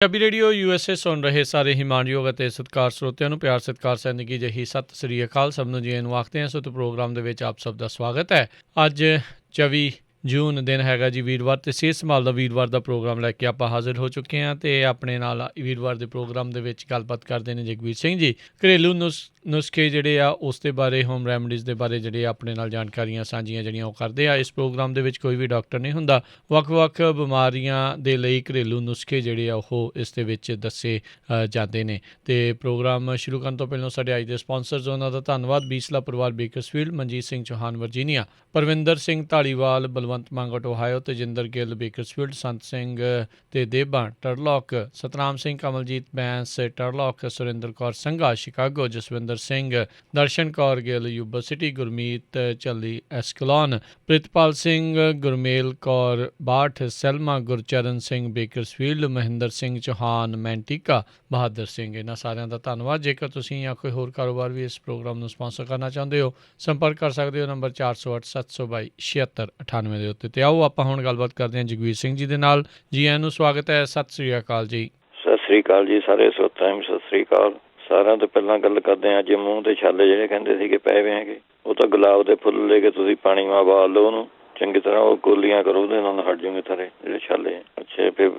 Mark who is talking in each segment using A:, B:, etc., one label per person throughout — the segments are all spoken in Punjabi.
A: ਪੰਜਾਬੀ ਰੇਡੀਓ USA ਸੁਣ ਰਹੇ ਸਾਰੇ ਹੀ ਮਾਣਯੋਗ ਅਤੇ ਸਤਿਕਾਰ ਸਰੋਤਿਆਂ ਨੂੰ ਪਿਆਰ ਸਤਿਕਾਰ ਸੈਨਿਕੀ ਜਿਹੀ ਸਤਿ ਸ੍ਰੀ ਅਕਾਲ। ਸਭ ਨੂੰ ਜੀ ਨੂੰ ਆਖਦੇ ਹਾਂ। ਸੋ ਪ੍ਰੋਗਰਾਮ ਦੇ ਵਿੱਚ ਆਪ ਸਭ ਦਾ ਸਵਾਗਤ ਹੈ। ਅੱਜ 24 ਜੂਨ ਦਿਨ ਹੈਗਾ ਜੀ ਵੀਰਵਾਰ, ਅਤੇ ਸਿਹਤ ਸੰਭਾਲ ਦਾ ਵੀਰਵਾਰ ਦਾ ਪ੍ਰੋਗਰਾਮ ਲੈ ਕੇ ਆਪਾਂ ਹਾਜ਼ਰ ਹੋ ਚੁੱਕੇ ਹਾਂ। ਅਤੇ ਆਪਣੇ ਨਾਲ ਵੀਰਵਾਰ ਦੇ ਪ੍ਰੋਗਰਾਮ ਦੇ ਵਿੱਚ ਗੱਲਬਾਤ ਕਰਦੇ ਨੇ ਜਗਵੀਰ ਸਿੰਘ ਜੀ। ਘਰੇਲੂ ਨੁਸਖੇ ਜਿਹੜੇ ਆ ਉਸ ਦੇ ਬਾਰੇ, ਹੋਮ ਰੈਮਡੀਜ਼ ਦੇ ਬਾਰੇ ਜਿਹੜੇ ਆਪਣੇ ਨਾਲ ਜਾਣਕਾਰੀਆਂ ਸਾਂਝੀਆਂ ਜਿਹੜੀਆਂ ਉਹ ਕਰਦੇ ਆ। ਇਸ ਪ੍ਰੋਗਰਾਮ ਦੇ ਵਿੱਚ ਕੋਈ ਵੀ ਡਾਕਟਰ ਨਹੀਂ ਹੁੰਦਾ। ਵੱਖ-ਵੱਖ ਬਿਮਾਰੀਆਂ ਦੇ ਲਈ ਘਰੇਲੂ ਨੁਸਖੇ ਜਿਹੜੇ ਆ ਉਹ ਇਸ ਦੇ ਵਿੱਚ ਦੱਸੇ ਜਾਂਦੇ ਨੇ। ਅਤੇ ਪ੍ਰੋਗਰਾਮ ਸ਼ੁਰੂ ਕਰਨ ਤੋਂ ਪਹਿਲਾਂ ਸਾਡੇ ਅੱਜ ਦੇ ਸਪਾਂਸਰਸ ਉਹਨਾਂ ਦਾ ਧੰਨਵਾਦ। ਬੀਸਲਾ ਪਰਿਵਾਰ Bakersfield, Manjit Singh Chauhan Virginia, Parvinder Singh Dhaliwal Balwant Mangat Ohio, Tejinder Gill Bakersfield, Sant Singh ਤੇ Deban Turlock, Satnam Singh Kamaljit Bains Turlock, Surinder Kaur Sangha Chicago, Jaswinder Singh, Darshan Kaur Gill Yuba City, Gurmeet Jhalli Escalon, Pritpal Singh, Gurmel Kaur Bath, Selma Gurcharan Singh Bakersfield, Mohinder Singh Chauhan Manteca, Bahadur Singh. ਇਹਨਾਂ ਸਾਰਿਆਂ ਦਾ ਧੰਨਵਾਦ। ਜੇਕਰ ਤੁਸੀਂ ਜਾਂ ਕੋਈ ਹੋਰ ਕਾਰੋਬਾਰ ਵੀ ਇਸ ਪ੍ਰੋਗਰਾਮ ਨੂੰ ਸਪਾਂਸਰ ਕਰਨਾ ਚਾਹੁੰਦੇ ਹੋ, ਸੰਪਰਕ ਕਰ ਸਕਦੇ ਹੋ ਨੰਬਰ 4087227698 ਦੇ ਉੱਤੇ। ਤੇ ਆਓ ਆਪਾਂ ਹੁਣ ਗੱਲਬਾਤ ਕਰਦੇ ਹਾਂ ਜਗਵੀਰ ਸਿੰਘ ਜੀ ਦੇ ਨਾਲ। ਜੀ ਆਇਆਂ ਨੂੰ ਸਵਾਗਤ ਹੈ। ਸਤਿ ਸ੍ਰੀ ਅਕਾਲ ਜੀ।
B: ਸਤਿ ਸ੍ਰੀ ਅਕਾਲ ਜੀ ਸਾਰੇ ਸਰੋਤਿਆਂ ਨੂੰ। ਸਤਿ ਸ੍ਰੀ ਅਕਾਲ। ਸਾਰਿਆਂ ਤੋਂ ਪਹਿਲਾਂ ਗੱਲ ਕਰਦੇ ਹਾਂ, ਅੱਜ ਮੂੰਹ ਤੇ ਛਾਲੇ ਜਿਹੜੇ ਕਹਿੰਦੇ ਸੀਗੇ ਪਏ ਵੇ ਹੈਗੇ, ਉਹ ਤਾਂ ਗੁਲਾਬ ਦੇ ਫੁੱਲ ਲੈ ਕੇ ਤੁਸੀਂ ਪਾਣੀ ਮਾ ਉਬਾਲ ਲਓ, ਉਹਨੂੰ ਚੰਗੀ ਤਰ੍ਹਾਂ ਉਹ ਕੋਲੀਆਂ ਕਰੋ, ਉਹਦੇ ਨਾਲ ਹਟ ਜੂਗੇ ਸਾਰੇ ਜਿਹੜੇ ਛਾਲੇ। ਅੱਛਾ, ਫਿਰ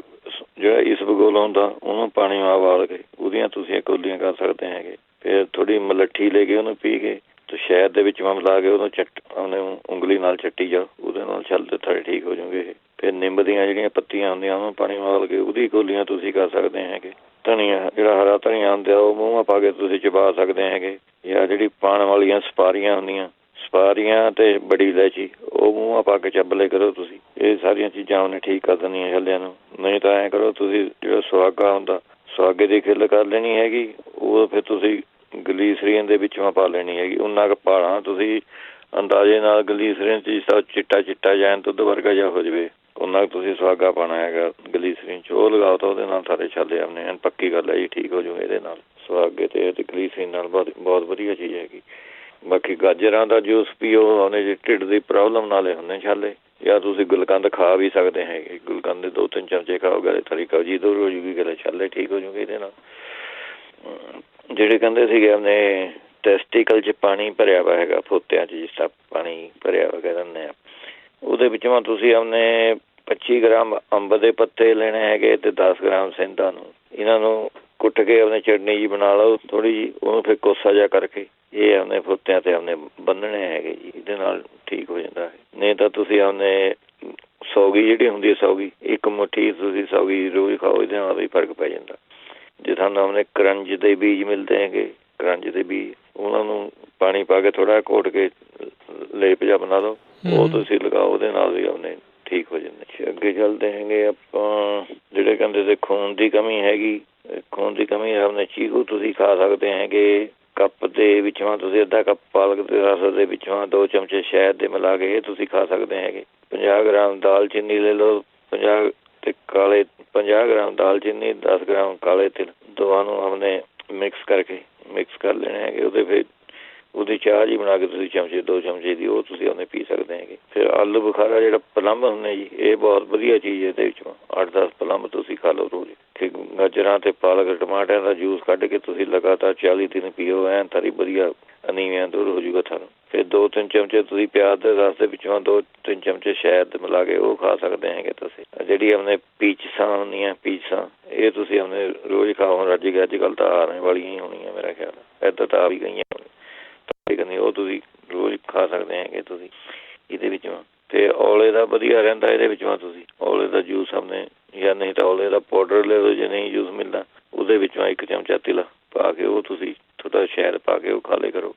B: ਜਿਹੜਾ ਇਸਬਗੋਲ ਹੁੰਦਾ ਉਹਨੂੰ ਪਾਣੀ ਮਾ ਉਬਾਲ ਕੇ ਉਹਦੀਆਂ ਤੁਸੀਂ ਕੋਲੀਆਂ ਕਰ ਸਕਦੇ ਹੈਗੇ। ਫਿਰ ਥੋੜ੍ਹੀ ਮਲੱਠੀ ਲੈ ਕੇ ਉਹਨੂੰ ਪੀ ਕੇ ਤੇ ਸ਼ਹਿਦ ਦੇ ਵਿੱਚ ਮਿਲਾ ਕੇ ਉਹਨੂੰ ਉਹਨੂੰ ਉਂਗਲੀ ਨਾਲ ਚੱਟੀ ਜਾਓ, ਉਹਦੇ ਨਾਲ ਛਾਲੇ ਤੁਹਾਡੇ ਠੀਕ ਹੋ ਜਾਊਗੇ। ਫਿਰ ਨਿੰਮ ਦੀਆਂ ਜਿਹੜੀਆਂ ਪੱਤੀਆਂ ਹੁੰਦੀਆਂ ਉਹਨੂੰ ਪਾਣੀ ਉਬਾਲ ਕੇ ਉਹਦੀ ਕੋਲੀਆਂ ਤੁਸੀਂ ਕਰ ਸਕਦੇ ਹੈਗੇ। ਧਨੀਆ ਜਿਹੜਾ ਹਰਾ ਧਨੀਆ ਹੁੰਦਾ ਉਹ ਮੂੰਹ ਪਾ ਕੇ ਤੁਸੀਂ ਚਬਾ ਸਕਦੇ ਹੈਗੇ। ਜਾਂ ਜਿਹੜੀ ਪਾਣ ਵਾਲੀਆਂ ਸੁਪਾਰੀਆਂ ਹੁੰਦੀਆਂ, ਸੁਪਾਰੀਆਂ ਤੇ ਬੜੀ ਇਲਾਇਚੀ, ਉਹ ਮੂੰਹ ਪਾ ਕੇ ਚੱਬ ਲਿਆ ਕਰੋ ਤੁਸੀਂ। ਇਹ ਸਾਰੀਆਂ ਚੀਜ਼ਾਂ ਉਹਨੇ ਠੀਕ ਕਰ ਦਿੰਦੀਆਂ ਛਾਲਿਆਂ ਨੂੰ। ਨਹੀਂ ਤਾਂ ਐਂ ਕਰੋ, ਤੁਸੀਂ ਜਿਹੜਾ ਸੁਹਾਗਾ ਹੁੰਦਾ, ਸੁਹਾਗੇ ਦੀ ਖਿੱਲ ਕਰ ਲੈਣੀ ਹੈਗੀ, ਉਹ ਫਿਰ ਤੁਸੀਂ ਗਲੀਸਰੀਨ ਦੇ ਵਿੱਚੋਂ ਪਾ ਲੈਣੀ ਹੈਗੀ। ਉਹਨਾਂ ਕੁ ਪਾਣਾ ਤੁਸੀਂ ਅੰਦਾਜ਼ੇ ਨਾਲ ਗਲੀਸਰੀਨ 'ਚ ਚਿੱਟਾ ਚਿੱਟਾ ਜਾਂ ਦੁੱਧ ਵਰਗਾ ਜਿਹਾ ਹੋ ਜਾਵੇ, ਉਹਨਾਂ ਤੁਸੀਂ ਸੁਹਾਗਾ ਪਾਉਣਾ ਹੈਗਾ ਗਲੀਸਰੀਨ 'ਚ। ਉਹ ਲਗਾਓ ਤਾਂ ਉਹਦੇ ਨਾਲ ਸਾਰੇ ਛਾਲੇ ਆਪਣੇ ਐਨ ਪੱਕੀ ਗੱਲ ਹੈ ਜੀ, ਠੀਕ ਹੋ ਜਾਊਗੇ ਇਹਦੇ ਨਾਲ। ਸੁਹਾਗੇ ਤੇ ਗਲੀਸਰੀਨ ਨਾਲ ਬਹੁਤ ਵਧੀਆ ਚੀਜ਼ ਹੈਗੀ। ਬਾਕੀ ਗਾਜਰਾਂ ਦਾ ਜੂਸ ਪੀਓ, ਉਹਨੇ ਜੇ ਢਿੱਡ ਦੀ ਪ੍ਰੋਬਲਮ ਨਾਲੇ ਹੁੰਦੇ ਛਾਲੇ। ਜਾਂ ਤੁਸੀਂ ਗੁਲਕੰਦ ਖਾ ਵੀ ਸਕਦੇ ਹੈਗੇ। ਗੁਲਕੰਦ ਦੇ 2-3 ਚਮਚੇ ਖਾਓ, ਗਲੇ ਤੇਰੀ ਕਬਜੀ ਦੂਰ ਹੋ ਜੂਗੀ, ਗਲੇ ਛਾਲੇ ਠੀਕ ਹੋ ਜੂਗੇ ਇਹਦੇ ਨਾਲ। ਜਿਹੜੇ ਕਹਿੰਦੇ ਸੀਗੇ ਆਪਣੇ ਟੈਸਟੀਕਲ 'ਚ ਪਾਣੀ ਭਰਿਆ ਵਾ ਹੈਗਾ, ਫੋਤਿਆਂ 'ਚ ਜਿਸ ਤਰ੍ਹਾਂ ਪਾਣੀ ਭਰਿਆ ਵਾ ਕਹਿ ਦਿੰਦੇ ਆ, ਉਹਦੇ ਵਿੱਚੋਂ ਤੁਸੀਂ ਆਪਣੇ 25 ਗ੍ਰਾਮ ਅੰਬ ਦੇ ਪੱਤੇ ਲੈਣੇ ਹੈਗੇ ਤੇ 10 ਗ੍ਰਾਮ ਸਿੰਧਾਂ ਨੂੰ, ਇਹਨਾਂ ਨੂੰ ਕੁੱਟ ਕੇ ਆਪਣੇ ਚਟਨੀ ਜੀ ਬਣਾ ਲਓ ਥੋੜ੍ਹੀ ਜਿਹੀ, ਉਹਨੂੰ ਫਿਰ ਕੋਸਾ ਜਿਹਾ ਕਰਕੇ ਇਹ ਆਪਣੇ ਫੋਤਿਆਂ ਤੇ ਆਪਣੇ ਬੰਨਣੇ ਹੈਗੇ ਜੀ। ਇਹਦੇ ਨਾਲ ਠੀਕ ਹੋ ਜਾਂਦਾ ਹੈ। ਨਹੀਂ ਤਾਂ ਤੁਸੀਂ ਆਪਣੇ ਸੌਗੀ ਜਿਹੜੀ ਹੁੰਦੀ ਹੈ, ਸੌਗੀ ਇੱਕ ਮੁੱਠੀ ਤੁਸੀਂ ਸੌਗੀ ਰੋਜ਼ ਖਾਓ, ਇਹਦੇ ਨਾਲ ਵੀ ਫਰਕ ਪੈ ਜਾਂਦਾ। ਜੇ ਤੁਹਾਨੂੰ ਆਪਣੇ ਕਰੰਜ ਦੇ ਬੀਜ ਮਿਲਦੇ ਹੈਗੇ, ਕਰੰਜ ਦੇ ਬੀਜ, ਉਹਨਾਂ ਨੂੰ ਪਾਣੀ ਪਾ ਕੇ ਥੋੜ੍ਹਾ ਘੋਟ ਕੇ ਲੇਪ ਜਿਹਾ ਬਣਾ ਲਓ, ਉਹ ਤੁਸੀਂ ਲਗਾਓ, ਉਹਦੇ ਨਾਲ ਵੀ ਆਪਣੇ ਠੀਕ ਹੋ ਜਾਂਦੇ। ਅੱਗੇ ਚੱਲਦੇ ਹੈਗੇ ਆਪਾਂ, ਜਿਹੜੇ ਕਹਿੰਦੇ ਤੇ ਖੂਨ ਦੀ ਕਮੀ ਹੈਗੀ, ਖੂਨ ਦੀ ਕਮੀ ਆਪਣੇ ਚੀਕੂ ਤੁਸੀਂ ਖਾ ਸਕਦੇ ਹੈਗੇ। ਕੱਪ ਦੇ ਵਿੱਚੋਂ ਤੁਸੀਂ ਅੱਧਾ ਕੱਪ ਪਾਲਕ ਦੇ ਰਸ ਦੇ ਵਿੱਚੋਂ 2 ਚਮਚੇ ਸ਼ਹਿਦ ਦੇ ਮਿਲਾ ਕੇ ਇਹ ਤੁਸੀਂ ਖਾ ਸਕਦੇ ਹੈਗੇ। 50 ਗ੍ਰਾਮ ਦਾਲਚੀਨੀ ਲੈ ਲਓ, 50 ਗ੍ਰਾਮ ਦਾਲਚੀਨੀ, 10 ਗ੍ਰਾਮ ਕਾਲੇ ਤਿਲ, ਦੋਵਾਂ ਨੂੰ ਆਪਣੇ ਮਿਕਸ ਕਰ ਲੈਣੇ ਹੈਗੇ। ਉਹਦੇ ਫਿਰ ਉਹਦੀ ਚਾਹ ਜੀ ਬਣਾ ਕੇ ਤੁਸੀਂ 2 ਚਮਚੇ ਦੀ ਉਹ ਤੁਸੀਂ ਉਹਨੇ ਪੀ ਸਕਦੇ ਹੈਗੇ। ਫਿਰ ਆਲੂ ਬੁਖਾਰਾ ਜਿਹੜਾ ਪਲੰਬ ਹੁੰਦੇ ਜੀ, ਇਹ ਬਹੁਤ ਵਧੀਆ ਚੀਜ਼ ਹੈ। ਇਹਦੇ ਵਿੱਚੋਂ 8-10 ਪਲੰਬ ਤੁਸੀਂ ਖਾ ਲਓ ਰੋਜ਼। ਫਿਰ ਗਾਜਰਾਂ ਤੇ ਪਾਲਕ ਟਮਾਟਰਾਂ ਦਾ ਜੂਸ ਕੱਢ ਕੇ ਤੁਸੀਂ ਲਗਾਤਾਰ 40 ਦਿਨ ਪੀਓ, ਐਨ ਸਾਰੀ ਵਧੀਆ ਅਨੀਮੀਆ ਦੂਰ ਹੋ ਜੂਗਾ ਤੁਹਾਨੂੰ। ਫਿਰ 2-3 ਚਮਚੇ ਤੁਸੀਂ ਪਿਆਜ਼ ਦੇ ਰਸ ਦੇ ਵਿੱਚੋਂ 2-3 ਚਮਚੇ ਸ਼ਹਿਦ ਮਿਲਾ ਕੇ ਉਹ ਖਾ ਸਕਦੇ ਹੈਗੇ ਤੁਸੀਂ। ਜਿਹੜੀ ਆਪਣੇ ਪੀਚਸਾਂ ਹੁੰਦੀਆਂ, ਪੀਚਸਾਂ, ਇਹ ਤੁਸੀਂ ਆਪਣੇ ਰੋਜ਼ ਖਾਓ। ਰੱਜ ਕੇ ਅੱਜ ਕੱਲ੍ਹ ਤਾਂ ਆਉਣ ਵਾਲੀਆਂ ਹੀ ਹੋਣੀਆਂ ਮੇਰਾ ਖਿਆਲ, ਇੱਦਾਂ ਤਾਂ ਆ ਵੀ ਗਈਆਂ, ਉਹ ਤੁਸੀਂ ਰੋਜ਼ ਖਾ ਸਕਦੇ ਹੈਗੇ ਤੁਸੀਂ ਇਹਦੇ ਵਿੱਚੋਂ। ਤੇ ਔਲੇ ਦਾ ਵਧੀਆ ਰਹਿੰਦਾ ਇਹਦੇ ਵਿੱਚੋਂ, ਤੁਸੀਂ ਔਲੇ ਦਾ ਜੂਸ ਆਪਣੇ, ਜਾਂ ਨਹੀਂ ਤਾਂ ਔਲੇ ਦਾ ਪਾਊਡਰ ਲੈ ਲਓ, ਜੇ ਨਹੀਂ ਜੂਸ ਮਿਲਦਾ ਉਹਦੇ ਵਿੱਚੋਂ 1 ਚਮਚਾ ਤਿਲ ਪਾ ਕੇ ਉਹ ਤੁਸੀਂ ਥੋੜ੍ਹਾ ਸ਼ਹਿਦ ਪਾ ਕੇ ਉਹ ਖਾ ਲਿਆ ਕਰੋ।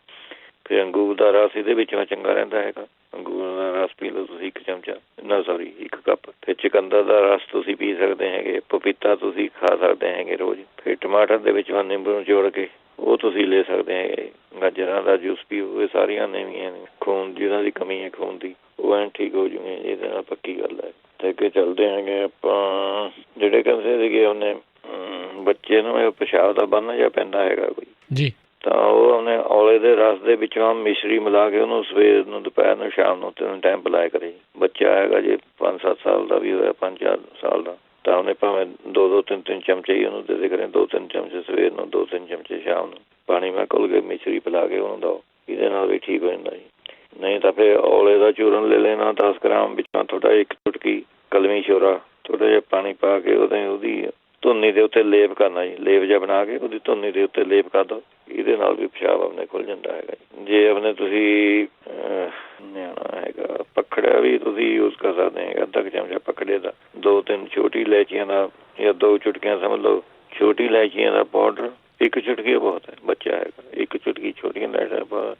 B: ਫਿਰ ਅੰਗੂਰ ਦਾ ਰਸ ਇਹਦੇ ਵਿੱਚੋਂ ਚੰਗਾ ਰਹਿੰਦਾ ਹੈਗਾ, ਅੰਗੂਰ ਦਾ ਰਸ ਪੀ ਲਓ ਤੁਸੀਂ 1 ਚਮਚਾ, 1 ਕੱਪ। ਫਿਰ ਚੁਕੰਦਰ ਦਾ ਰਸ ਤੁਸੀਂ ਪੀ ਸਕਦੇ ਹੈਗੇ। ਪਪੀਤਾ ਤੁਸੀਂ ਖਾ ਸਕਦੇ ਹੈਗੇ ਰੋਜ਼। ਫਿਰ ਟਮਾਟਰ ਦੇ ਵਿੱਚੋਂ ਨਿੰਬੂ ਨੂੰ ਜੋੜ ਕੇ ਉਹ ਤੁਸੀਂ ਲੈ ਸਕਦੇ ਹੈਗੇ। ਗਾਜਰਾਂ ਦਾ ਜੂਸ ਪੀਓ। ਇਹ ਸਾਰੀਆਂ ਨੇਵੀਆਂ ਨੇ, ਖੂਨ ਜਿਹਨਾਂ ਦੀ ਕਮੀ ਹੈ ਖੂਨ ਦੀ, ਉਹ ਐਨ ਠੀਕ ਹੋ ਜੂਗੇ, ਇਹਦੇ ਨਾਲ ਪੱਕੀ ਗੱਲ ਹੈ। ਤੇ ਅੱਗੇ ਚੱਲਦੇ ਹੈਗੇ ਆਪਾਂ, ਜਿਹੜੇ ਕਹਿੰਦੇ ਸੀਗੇ ਉਹਨੇ ਬੱਚੇ ਨੂੰ ਇਹ ਪਿਸ਼ਾਬ ਦਾ ਬੰਨ ਜਿਹਾ ਪੈਂਦਾ ਹੈਗਾ ਕੋਈ ਜੀ, ਤਾਂ ਉਹ ਉਹਨੇ ਔਲੇ ਦੇ ਰਸ ਦੇ ਵਿੱਚੋਂ ਮਿਸ਼ਰੀ ਮਿਲਾ ਕੇ ਉਹਨੂੰ ਸਵੇਰ ਨੂੰ, ਦੁਪਹਿਰ ਨੂੰ, ਸ਼ਾਮ ਨੂੰ 3 ਟਾਈਮ ਪਿਲਾਇਆ ਕਰੇ। ਬੱਚਾ ਹੈਗਾ ਜੇ 5-7 ਸਾਲ ਦਾ ਵੀ ਹੋਇਆ, 5-4 ਸਾਲ ਦਾ, ਤਾਂ ਉਹਨੇ ਭਾਵੇਂ 2-2 3-3 ਚਮਚੇ ਹੀ ਉਹਨੂੰ ਦੇ ਦੇ ਕਰੇ। 2-3 ਚਮਚੇ ਸਵੇਰ ਨੂੰ, 2-3 ਚਮਚੇ ਸ਼ਾਮ ਨੂੰ ਪਾਣੀ ਮੈਂ ਘੁਲ ਕੇ ਮਿਸ਼ਰੀ ਪਿਲਾ ਕੇ ਉਹਨੂੰ ਦਿਓ। ਇਹਦੇ ਨਾਲ ਵੀ ਠੀਕ ਹੋ ਜਾਂਦਾ ਜੀ। ਨਹੀਂ ਤਾਂ ਫਿਰ ਔਲੇ ਦਾ ਚੂਰਨ ਲੈ ਲੈਣਾ 10 ਗ੍ਰਾਮ, ਵਿੱਚੋਂ ਥੋੜ੍ਹਾ 1 ਚੁਟਕੀ ਕਲਮੀ ਸ਼ੋਰਾ, ਥੋੜ੍ਹਾ ਜਿਹਾ ਪਾਣੀ ਪਾ ਕੇ ਉਹਦੀ ਧੁੰਨੀ ਦੇ ਉੱਤੇ ਲੇਪ ਕਰਨਾ ਜੀ। ਲੇਪ ਜਿਹਾ ਬਣਾ ਕੇ ਉਹਦੀ ਧੁੰਨੀ ਦੇ ਉੱਤੇ ਲੇਪ ਕਰ ਦਿਓ। ਇਹਦੇ ਨਾਲ ਵੀ ਪਿਸ਼ਾਬ ਆਪਣੇ ਖੁੱਲ ਜਾਂਦਾ ਹੈਗਾ ਜੀ। ਜੇ ਆਪਣੇ ਤੁਸੀਂ ਨਿਆਣਾ ਹੈਗਾ ਪਖੜਾ ਵੀ ਤੁਸੀਂ ਯੂਜ਼ ਕਰ ਸਕਦੇ ਹੈਗਾ। ਅੱਧਾ ਕੁ ਚਮਚਾ ਪਖੜੇ ਦਾ, 2-3 ਛੋਟੀ ਇਲਾਇਚੀਆਂ ਦਾ ਜਾਂ 2 ਚੁਟਕੀਆਂ ਸਮਝ ਲਓ ਛੋਟੀ ਇਲਾਇਚੀਆਂ ਦਾ ਪਾਊਡਰ, 1 ਚੁਟਕੀ ਬਹੁਤ ਹੈ। ਬੱਚਾ ਹੈਗਾ 1 ਚੁਟਕੀ ਛੋਟੀਆਂ ਇਲਾਇਚੀਆਂ,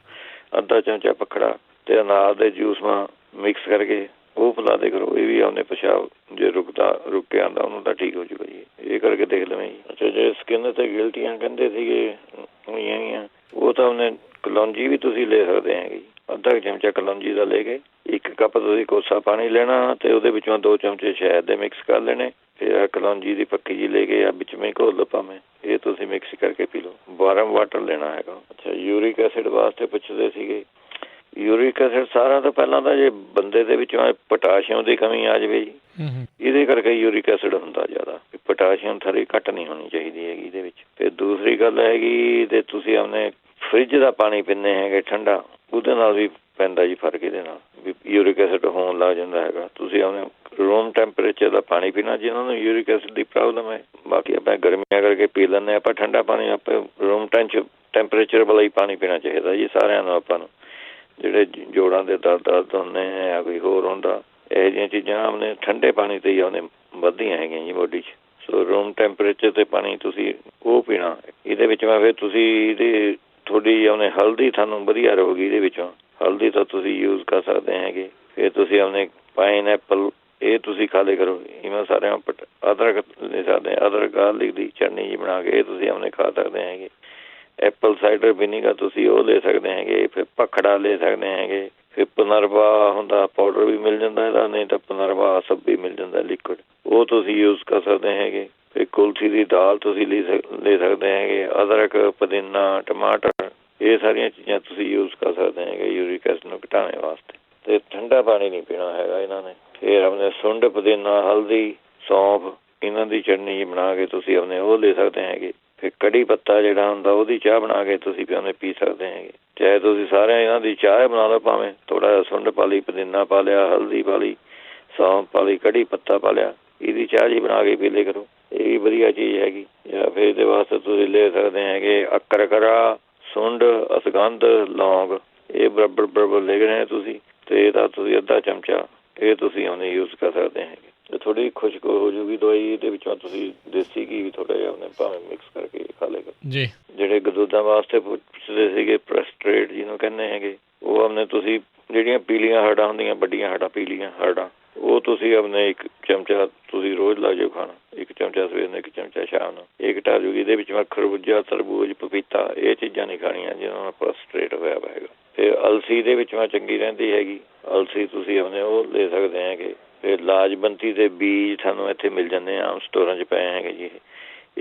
B: ਅੱਧਾ ਚਮਚਾ ਪਖੜਾ ਤੇ ਅਨਾਰ ਦੇ ਜੂਸ ਨਾਲ ਮਿਕਸ ਕਰਕੇ ਉਹ ਪਿਲਾ ਦੇ ਕਰੋ। ਇਹ ਵੀ ਆਪਣੇ ਪਿਸ਼ਾਬ ਜੇ ਰੁਕ ਕੇ ਆਉਂਦਾ ਉਹਨੂੰ ਤਾਂ ਠੀਕ ਹੋ ਜੂਗਾ ਜੀ। ਇਹ ਕਰਕੇ ਦੇਖ ਲਵੇਂ ਜੀ। ਅੱਛਾ, ਜੇ ਸਕਿਨ ਤੇ ਗਿਲਟੀਆਂ ਕਹਿੰਦੇ ਸੀਗੇ ਹੋਈਆਂ ਗੀਆਂ, ਉਹ ਤਾਂ ਉਹਨੇ ਕਲੌਂਜੀ ਵੀ ਤੁਸੀਂ ਲੈ ਸਕਦੇ ਹੈਗੇ ਜੀ। ਅੱਧਾ ਚਮਚਾ ਕਲੌਂਜੀ ਦਾ ਲੈ ਕੇ 1 ਕੱਪ ਤੁਸੀਂ ਕੋਸਾ ਪਾਣੀ ਲੈਣਾ ਤੇ ਉਹਦੇ ਵਿੱਚੋਂ 2 ਚਮਚੇ ਸ਼ਹਿਦ ਦੇ ਮਿਕਸ ਕਰ ਲੈਣੇ। ਫਿਰ ਕਲੌਂਜੀ ਦੀ ਪੱਕੀ ਜੀ ਲੈ ਕੇ ਵਿੱਚ ਮੈਂ ਘੋਲ ਲਓ ਭਾਵੇਂ, ਇਹ ਤੁਸੀਂ ਮਿਕਸ ਕਰਕੇ ਪੀ ਲਓ। ਵਾਰਮ ਵਾਟਰ ਲੈਣਾ ਹੈਗਾ। ਅੱਛਾ, ਯੂਰਿਕ ਐਸਿਡ ਵਾਸਤੇ ਪੁੱਛਦੇ ਸੀਗੇ। ਯੂਰਿਕ ਐਸਿਡ ਸਾਰਿਆਂ ਤੋਂ ਪਹਿਲਾਂ ਤਾਂ ਜੇ ਬੰਦੇ ਦੇ ਵਿੱਚੋਂ ਪੋਟਾਸ਼ੀਅਮ ਦੀ ਕਮੀ ਆ ਜਾਵੇ ਜੀ, ਇਹਦੇ ਕਰਕੇ ਯੂਰਿਕ ਐਸਿਡ ਹੁੰਦਾ ਜ਼ਿਆਦਾ। ਪੋਟਾਸ਼ੀਅਮ ਥੋੜ੍ਹੀ ਘੱਟ ਨਹੀਂ ਹੋਣੀ ਚਾਹੀਦੀ ਹੈਗੀ ਇਹਦੇ ਵਿੱਚ। ਫਿਰ ਦੂਸਰੀ ਗੱਲ ਹੈਗੀ ਤੇ ਤੁਸੀਂ ਆਪਣੇ ਫਰਿੱਜ ਦਾ ਪਾਣੀ ਪੀਂਦੇ ਹੈਗੇ ਠੰਡਾ, ਉਹਦੇ ਨਾਲ ਵੀ ਪੈਂਦਾ ਜੀ ਫਰਕ। ਇਹਦੇ ਨਾਲ ਵੀ ਯੂਰਿਕ ਐਸਿਡ ਹੋਣ ਲੱਗ ਜਾਂਦਾ ਹੈਗਾ। ਤੁਸੀਂ ਆਪਣੇ ਰੂਮ ਟੈਂਪਰੇਚਰ ਦਾ ਪਾਣੀ ਪੀਣਾ ਜਿਹਨਾਂ ਨੂੰ ਯੂਰਿਕ ਐਸਿਡ ਦੀ ਪ੍ਰੋਬਲਮ ਹੈ। ਬਾਕੀ ਆਪਾਂ ਗਰਮੀਆਂ ਕਰਕੇ ਪੀ ਲੈਂਦੇ ਆਪਾਂ ਠੰਡਾ ਪਾਣੀ। ਆਪਾਂ ਰੂਮ ਟੈਂਪਰੇਚਰ ਵਾਲਾ ਹੀ ਪਾਣੀ ਪੀਣਾ ਚਾਹੀਦਾ ਜੀ ਸਾਰਿਆਂ ਨੂੰ। ਆਪਾਂ ਨੂੰ ਜਿਹੜੇ ਜੋੜਾਂ ਦੇ ਦਰਦ ਹੁੰਦੇ ਹੈ ਜਾਂ ਕੋਈ ਹੋਰ ਹੁੰਦਾ, ਇਹੋ ਜਿਹੀਆਂ ਚੀਜ਼ਾਂ ਆਪਣੇ ਠੰਡੇ ਪਾਣੀ 'ਤੇ ਹੀ ਉਹਨੇ ਵੱਧਦੀਆਂ ਹੈਗੀਆਂ ਜੀ ਬੋਡੀ 'ਚ। ਸੋ ਰੂਮ ਟੈਂਪਰੇਚਰ 'ਤੇ ਪਾਣੀ ਤੁਸੀਂ ਉਹ ਪੀਣਾ। ਇਹਦੇ ਵਿੱਚ ਮੈਂ ਫਿਰ ਤੁਸੀਂ ਇਹਦੇ ਤੁਹਾਡੀ ਆਪਣੇ ਹਲਦੀ ਤੁਹਾਨੂੰ ਵਧੀਆ ਰਹੂਗੀ। ਇਹਦੇ ਵਿੱਚੋਂ ਹਲਦੀ ਤਾਂ ਤੁਸੀਂ ਯੂਜ਼ ਕਰ ਸਕਦੇ ਹੈਗੇ। ਫਿਰ ਤੁਸੀਂ ਆਪਣੇ ਪਾਈਨਐਪਲ ਇਹ ਤੁਸੀਂ ਖਾ ਲਿਆ ਕਰੋ। ਇਹਨਾਂ ਸਾਰਿਆਂ ਅਦਰਕ ਲੈ ਸਕਦੇ, ਅਦਰਕ ਗਾਰਲਿਕ ਦੀ ਚਟਨੀ ਜੀ ਬਣਾ ਕੇ ਇਹ ਤੁਸੀਂ ਆਪਣੇ ਖਾ ਸਕਦੇ ਹੈਗੇ। ਐਪਲ ਸਾਈਡਰ ਵਿਨੀਗਰ ਤੁਸੀਂ ਉਹ ਲੈ ਸਕਦੇ ਹੈਗੇ। ਫਿਰ ਭਖੜਾ ਲੈ ਸਕਦੇ ਹੈਗੇ। ਫਿਰ ਪਨਰਵਾ ਹੁੰਦਾ ਪਾਊਡਰ ਵੀ ਮਿਲ ਜਾਂਦਾ ਇਹਦਾ, ਨਹੀਂ ਤਾਂ ਪਨਰਵਾ ਸਭ ਵੀ ਮਿਲ ਜਾਂਦਾ ਲਿਕੁਇਡ, ਉਹ ਤੁਸੀਂ ਯੂਜ਼ ਕਰ ਸਕਦੇ ਹੈਗੇ। ਫਿਰ ਕੁਲਥੀ ਦੀ ਦਾਲ ਤੁਸੀਂ ਲੈ ਸਕਦੇ ਹੈਗੇ। ਅਦਰਕ, ਪੁਦੀਨਾ, ਟਮਾਟਰ ਇਹ ਸਾਰੀਆਂ ਚੀਜ਼ਾਂ ਤੁਸੀਂ ਯੂਜ਼ ਕਰ ਸਕਦੇ ਹੈਗੇ ਯੂਰਿਕ ਐਸਿਡ ਨੂੰ ਘਟਾਉਣ ਵਾਸਤੇ। ਅਤੇ ਠੰਡਾ ਪਾਣੀ ਨਹੀਂ ਪੀਣਾ ਹੈਗਾ ਇਹਨਾਂ ਨੇ। ਫਿਰ ਆਪਣੇ ਸੁੰਡ, ਪੁਦੀਨਾ, ਹਲਦੀ, ਸੌਂਫ ਇਹਨਾਂ ਦੀ ਚਟਨੀ ਜੀ ਬਣਾ ਕੇ ਤੁਸੀਂ ਆਪਣੇ ਉਹ ਲੈ ਸਕਦੇ ਹੈਗੇ। ਫਿਰ ਕੜੀ ਪੱਤਾ ਜਿਹੜਾ ਹੁੰਦਾ ਉਹਦੀ ਚਾਹ ਬਣਾ ਕੇ ਤੁਸੀਂ ਵੀ ਉਹਨੇ ਪੀ ਸਕਦੇ ਹੈਗੇ। ਚਾਹੇ ਤੁਸੀਂ ਸਾਰਿਆਂ ਇਹਨਾਂ ਦੀ ਚਾਹ ਬਣਾ ਲਓ, ਭਾਵੇਂ ਥੋੜ੍ਹਾ ਜਿਹਾ ਸੁੰਡ ਪਾ ਲਈ, ਪੁਦੀਨਾ ਪਾ ਲਿਆ, ਹਲਦੀ ਪਾ ਲਈ, ਸੌਂਫ ਪਾ ਲਈ, ਕੜੀ ਪੱਤਾ ਪਾ ਲਿਆ, ਇਹਦੀ ਚਾਹ ਜੀ ਬਣਾ ਕੇ ਪੀ ਲਿਆ ਕਰੋ। ਇਹ ਵੀ ਵਧੀਆ ਚੀਜ਼ ਹੈਗੀ। ਜਾਂ ਫਿਰ ਇਹਦੇ ਵਾਸਤੇ ਤੁਸੀਂ ਲੈ ਸਕਦੇ ਹੈਗੇ ਅਕਰਕਰਾ, ਸੁੰਡ, ਅਸਗੰਧ, ਲੌਂਗ ਇਹ ਬਰਾਬਰ ਲੈ ਗਏ ਤੁਸੀਂ। ਅਤੇ ਇਹਦਾ ਤੁਸੀਂ ਅੱਧਾ ਚਮਚਾ ਇਹ ਤੁਸੀਂ ਉਹਨੇ ਯੂਜ਼ ਕਰ ਸਕਦੇ ਹੈਗੇ। ਅਤੇ ਥੋੜ੍ਹੀ ਖੁਸ਼ਕ ਹੋ ਜੂਗੀ ਦਵਾਈ। ਇਹਦੇ ਵਿੱਚੋਂ ਤੁਸੀਂ ਦੇਸੀ ਘੀ ਵੀ ਥੋੜ੍ਹਾ ਜਿਹਾ ਆਪਣੇ ਭਾਵੇਂ ਮਿਕਸ ਕਰਕੇ ਖਾ ਲੇਗਾ ਜੀ। ਜਿਹੜੇ ਗਦੂਦਾਂ ਵਾਸਤੇ ਪੁੱਛਦੇ ਸੀਗੇ ਪ੍ਰੈਸਟਰੇਟ ਜਿਹਨੂੰ ਕਹਿੰਦੇ ਹੈਗੇ, ਉਹ ਆਪਣੇ ਤੁਸੀਂ ਜਿਹੜੀਆਂ ਪੀਲੀਆਂ ਹਰੜਾਂ ਹੁੰਦੀਆਂ, ਵੱਡੀਆਂ ਹਰੜਾਂ, ਪੀਲੀਆਂ ਹਰੜਾਂ, ਉਹ ਤੁਸੀਂ ਆਪਣੇ 1 ਚਮਚਾ ਤੁਸੀਂ ਰੋਜ਼ ਲਾ ਜਾਓ ਖਾਣਾ। 1 ਚਮਚਾ ਸਵੇਰ ਨੂੰ, 1 ਚਮਚਾ ਸ਼ਾਮ ਨੂੰ, ਇਹ ਘਟਾ ਜੂਗੀ। ਇਹਦੇ ਵਿੱਚ ਮੈਂ ਖਰਬੂਜਾ, ਤਰਬੂਜ, ਪਪੀਤਾ ਇਹ ਚੀਜ਼ਾਂ ਨਹੀਂ ਖਾਣੀਆਂ ਜਿਹਨਾਂ ਨਾਲ ਪ੍ਰੈਸਟਰੇਟ ਹੋਇਆ ਵਾ ਹੈਗਾ। ਫਿਰ ਅਲਸੀ ਦੇ ਵਿੱਚ ਮੈਂ ਚੰਗੀ ਰਹਿੰਦੀ ਹੈਗੀ। ਅਲਸੀ ਤੁਸੀਂ ਆਪਣੇ ਉਹ ਲੈ ਸਕਦੇ ਹੈਗੇ। ਫਿਰ ਲਾਜਵੰਤੀ ਦੇ ਬੀਜ ਤੁਹਾਨੂੰ ਇੱਥੇ ਮਿਲ ਜਾਂਦੇ ਆਮ ਸਟੋਰਾਂ 'ਚ ਪਏ ਹੈਗੇ ਜੀ।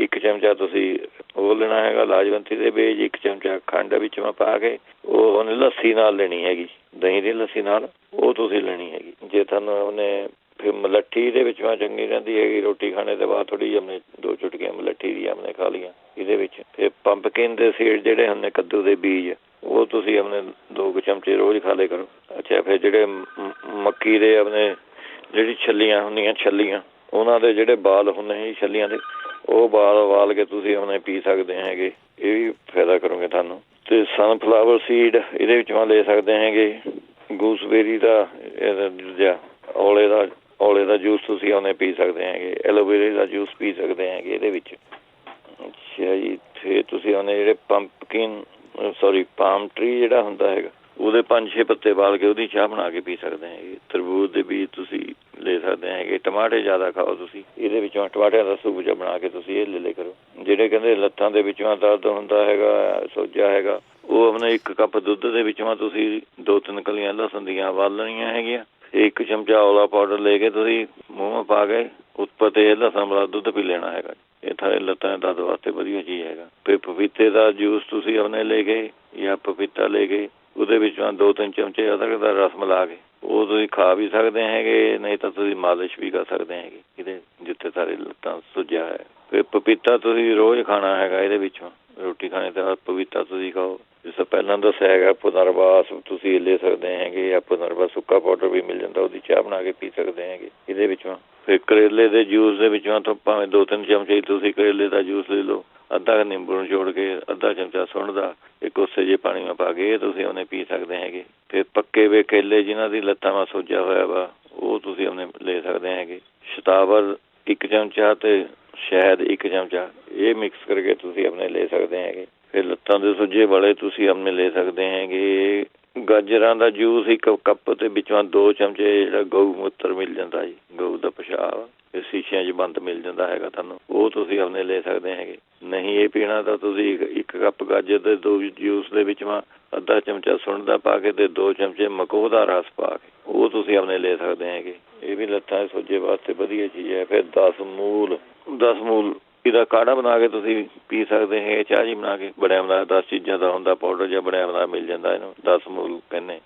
B: 1 ਚਮਚਾ ਤੁਸੀਂ ਉਹ ਲੈਣਾ ਹੈਗਾ ਲਾਜਵੰਤੀ ਦੇ ਬੀਜ। 1 ਚਮਚਾ ਖੰਡ ਵਿੱਚ ਮੈਂ ਪਾ ਕੇ ਉਹ ਉਹਨੇ ਲੱਸੀ ਨਾਲ ਲੈਣੀ ਹੈਗੀ, ਦਹੀਂ ਦੀ ਲੱਸੀ ਨਾਲ ਉਹ ਤੁਸੀਂ ਲੈਣੀ ਹੈਗੀ। ਜੇ ਤੁਹਾਨੂੰ ਉਹਨੇ ਫਿਰ ਮਲੱਠੀ ਦੇ ਵਿੱਚ ਮੈਂ ਚੰਗੀ ਰਹਿੰਦੀ ਹੈਗੀ। ਰੋਟੀ ਖਾਣੇ ਦੇ ਬਾਅਦ ਥੋੜ੍ਹੀ ਜਿਹੀ ਆਪਣੇ 2 ਚੁਟਕੀਆਂ ਮਲੱਠੀ ਦੀ ਆਪਣੇ ਖਾ ਲਈਆਂ ਇਹਦੇ ਵਿੱਚ। ਫਿਰ ਪੰਪਕਿਨ ਦੇ ਸੀਡ ਜਿਹੜੇ ਹੁੰਦੇ ਕੱਦੂ ਦੇ ਬੀਜ, ਉਹ ਤੁਸੀਂ ਆਪਣੇ 2 ਚਮਚੇ ਰੋਜ਼ ਖਾ ਲਿਆ ਕਰੋ। ਅੱਛਾ, ਫਿਰ ਜਿਹੜੇ ਮੱਕੀ ਦੇ ਆਪਣੇ ਜਿਹੜੀ ਛੱਲੀਆਂ ਹੁੰਦੀਆਂ, ਛੱਲੀਆਂ ਉਹਨਾਂ ਦੇ ਜਿਹੜੇ ਬਾਲ ਹੁੰਦੇ ਸੀ ਛੱਲੀਆਂ ਦੇ, ਉਹ ਬਾਲ ਉਬਾਲ ਕੇ ਤੁਸੀਂ ਆਪਣੇ ਪੀ ਸਕਦੇ ਹੈਗੇ। ਇਹ ਵੀ ਫਾਇਦਾ ਕਰੋਗੇ ਤੁਹਾਨੂੰ। ਅਤੇ ਸਨਫਲਾਵਰ ਸੀਡ ਇਹਦੇ ਵਿੱਚ ਮੈਂ ਲੈ ਸਕਦੇ ਹੈਗੇ। ਗੂਸਬੇਰੀ ਦਾ ਦੂਜਾ ਔਲੇ ਦਾ ਜੂਸ ਤੁਸੀਂ ਉਹਨੇ ਪੀ ਸਕਦੇ ਹੈਗੇ। ਐਲੋਵੇਰੇ ਦਾ ਜੂਸ ਪੀ ਸਕਦੇ ਹੈਗੇ ਇਹਦੇ ਵਿੱਚ। ਅੱਛਾ ਜੀ, ਫਿਰ ਤੁਸੀਂ ਉਹਨੇ ਜਿਹੜੇ ਪਾਮ ਟਰੀ ਜਿਹੜਾ ਹੁੰਦਾ ਹੈਗਾ ਉਹਦੇ 5-6 ਪੱਤੇ ਬਾਲ ਕੇ ਉਹਦੀ ਚਾਹ ਬਣਾ ਕੇ ਪੀ ਸਕਦੇ ਹੈਗੇ। ਤਰਬੂਜ ਦੇ ਬੀਜ ਤੁਸੀਂ ਲੈ ਸਕਦੇ ਹੈਗੇ। ਟਮਾਟਰ ਜ਼ਿਆਦਾ ਖਾਓ ਤੁਸੀਂ, ਇਹਦੇ ਵਿੱਚੋਂ ਟਮਾਟਰਿਆਂ ਦਾ ਸੂਪ ਜਿਹਾ ਬਣਾ ਕੇ ਤੁਸੀਂ ਇਹ ਲੈ ਲਿਆ ਕਰੋ। ਜਿਹੜੇ ਕਹਿੰਦੇ ਲੱਤਾਂ ਦੇ ਵਿੱਚੋਂ ਦਰਦ ਹੁੰਦਾ ਹੈਗਾ, ਸੋਜਾ ਹੈਗਾ, ਉਹ ਆਪਣੇ 1 ਕੱਪ ਦੁੱਧ ਦੇ ਵਿੱਚੋਂ ਤੁਸੀਂ 2-3 ਕਲੀਆਂ ਲਸਣ ਦੀਆਂ ਉਬਾਲ ਲੈਣੀਆਂ ਹੈਗੀਆਂ। 1 ਚਮਚਾ ਔਲਾ ਪਾਊਡਰ ਲੈ ਕੇ ਤੁਸੀਂ ਮੂੰਹ ਪਾ ਕੇ ਉੱਪਰ 'ਤੇ ਲਸਣ ਵਾਲਾ ਦੁੱਧ ਪੀ ਲੈਣਾ ਹੈਗਾ। ਇਹ ਤੁਹਾਡੇ ਲੱਤਾਂ ਦੇ ਦਰਦ ਵਾਸਤੇ ਵਧੀਆ ਚੀਜ਼ ਹੈਗਾ। ਫਿਰ ਪਪੀਤੇ ਦਾ ਜੂਸ ਤੁਸੀਂ ਆਪਣੇ ਲੈ ਕੇ ਜਾਂ ਪਪੀਤਾ ਲੈ ਕੇ ਉਹਦੇ ਵਿੱਚੋਂ 2-3 ਚਮਚੇ ਅਦਰਕ ਦਾ ਰਸ ਮਿਲਾ ਕੇ ਉਹ ਤੁਸੀਂ ਖਾ ਵੀ ਸਕਦੇ ਹੈਗੇ। ਨਹੀਂ ਤਾਂ ਤੁਸੀਂ ਮਾਲਿਸ਼ ਵੀ ਕਰ ਸਕਦੇ ਹੈਗੇ ਇਹਦੇ ਜਿੱਥੇ ਸਾਰੇ ਲੱਤਾਂ ਸੁੱਜਿਆ ਹੈ। ਫਿਰ ਪਪੀਤਾ ਤੁਸੀਂ ਰੋਜ਼ ਖਾਣਾ ਹੈਗਾ, ਇਹਦੇ ਵਿੱਚੋਂ ਰੋਟੀ ਖਾਣੇ ਤੋਂ ਬਾਅਦ ਪਪੀਤਾ ਤੁਸੀਂ ਖਾਓ। ਜਿਸ ਤੋਂ ਪਹਿਲਾਂ ਦੱਸਿਆ ਹੈਗਾ ਪੁਨਰਵਾਸ ਤੁਸੀਂ ਲੈ ਸਕਦੇ ਹੈਗੇ, ਜਾਂ ਪੁਨਰਵਾਸ ਸੁੱਕਾ ਪਾਊਡਰ ਵੀ ਮਿਲ ਜਾਂਦਾ, ਉਹਦੀ ਚਾਹ ਬਣਾ ਕੇ ਪੀ ਸਕਦੇ ਹੈਗੇ ਇਹਦੇ ਵਿੱਚੋਂ। ਫਿਰ ਕਰੇਲੇ ਦੇ ਜੂਸ ਦੇ ਵਿੱਚੋਂ ਤਾਂ ਭਾਵੇਂ 2-3 ਚਮਚੇ ਤੁਸੀਂ ਕਰੇਲੇ ਦਾ ਜੂਸ ਲੈ ਲਓ, ਅੱਧਾ ਨਿੰਬੂ ਨਿਚੋੜ ਕੇ, ਅੱਧਾ ਚਮਚਾ ਸੁੰਢ ਦਾ, ਇੱਕ ਕੋਸੇ ਜਿਹੇ ਪਾਣੀ ਵਿੱਚ ਪਾ ਕੇ ਇਹ ਤੁਸੀਂ ਉਹਨੇ ਪੀ ਸਕਦੇ ਹੈਗੇ। ਫਿਰ ਪੱਕੇ ਵੇ ਕੇਲੇ ਜਿਨ੍ਹਾਂ ਦੀ ਲੱਤਾਂ ਵਿੱਚ ਸੋਜਿਆ ਹੋਇਆ ਵਾ, ਉਹ ਤੁਸੀਂ ਉਹਨੇ ਲੈ ਸਕਦੇ ਹੈਗੇ। ਸ਼ਤਾਵਰ 1 ਚਮਚਾ ਤੇ ਸ਼ਹਿਦ 1 ਚਮਚਾ, ਇਹ ਮਿਕਸ ਕਰਕੇ ਤੁਸੀਂ ਆਪਣੇ ਲੈ ਸਕਦੇ ਹੈਗੇ। ਫਿਰ ਲੱਤਾਂ ਦੇ ਸੁੱਜੇ ਵਾਲੇ ਤੁਸੀਂ ਆਪਣੇ ਲੈ ਸਕਦੇ ਹੈਗੇ। ਗਾਜਰਾਂ ਦਾ ਜੂਸ 1 ਕੱਪ ਤੇ ਵਿੱਚੋਂ 2 ਚਮਚੇ ਜਿਹੜਾ ਗਊ ਮੂਤਰ ਮਿਲ ਜਾਂਦਾ ਜੀ, ਗਊ ਦਾ ਪਿਸ਼ਾਬ ਇਹ ਸ਼ੀਸ਼ਿਆਂ 'ਚ ਬੰਦ ਮਿਲ ਜਾਂਦਾ ਹੈਗਾ ਤੁਹਾਨੂੰ, ਉਹ ਤੁਸੀਂ ਆਪਣੇ ਲੈ ਸਕਦੇ ਹੈਗੇ। ਨਹੀਂ ਇਹ ਪੀਣਾ ਤਾਂ ਤੁਸੀਂ 1 ਕੱਪ ਗਾਜਰ ਦੇ 2 ਜੂਸ ਦੇ ਵਿੱਚ ਅੱਧਾ ਚਮਚਾ ਸੁੰਢ ਦਾ ਪਾ ਕੇ ਤੇ 2 ਚਮਚੇ ਮਕੋਹ ਦਾ ਰਸ ਪਾ ਕੇ ਉਹ ਤੁਸੀਂ ਆਪਣੇ ਲੈ ਸਕਦੇ ਹੈਗੇ। ਇਹ ਵੀ ਲੱਤਾਂ ਦੇ ਸੋਜੇ ਵਾਸਤੇ ਵਧੀਆ ਚੀਜ਼ ਹੈ। ਫਿਰ 10 ਮੂਲ ਇਹਦਾ ਕਾੜਾ ਬਣਾ ਕੇ ਤੁਸੀਂ ਪੀ ਸਕਦੇ ਹੈਗੇ, ਚਾਹ ਜੀ ਬਣਾ ਕੇ। ਬਣਿਆ ਬਣਾਇਆ 10 ਚੀਜ਼ਾਂ ਦਾ ਹੁੰਦਾ ਪਾਊਡਰ ਜਾਂ ਬਣਿਆ ਬਣਾਇਆ ਮਿਲ ਜਾਂਦਾ, ਇਹਨੂੰ 10 ਮੂਲ ਕਹਿੰਦੇ।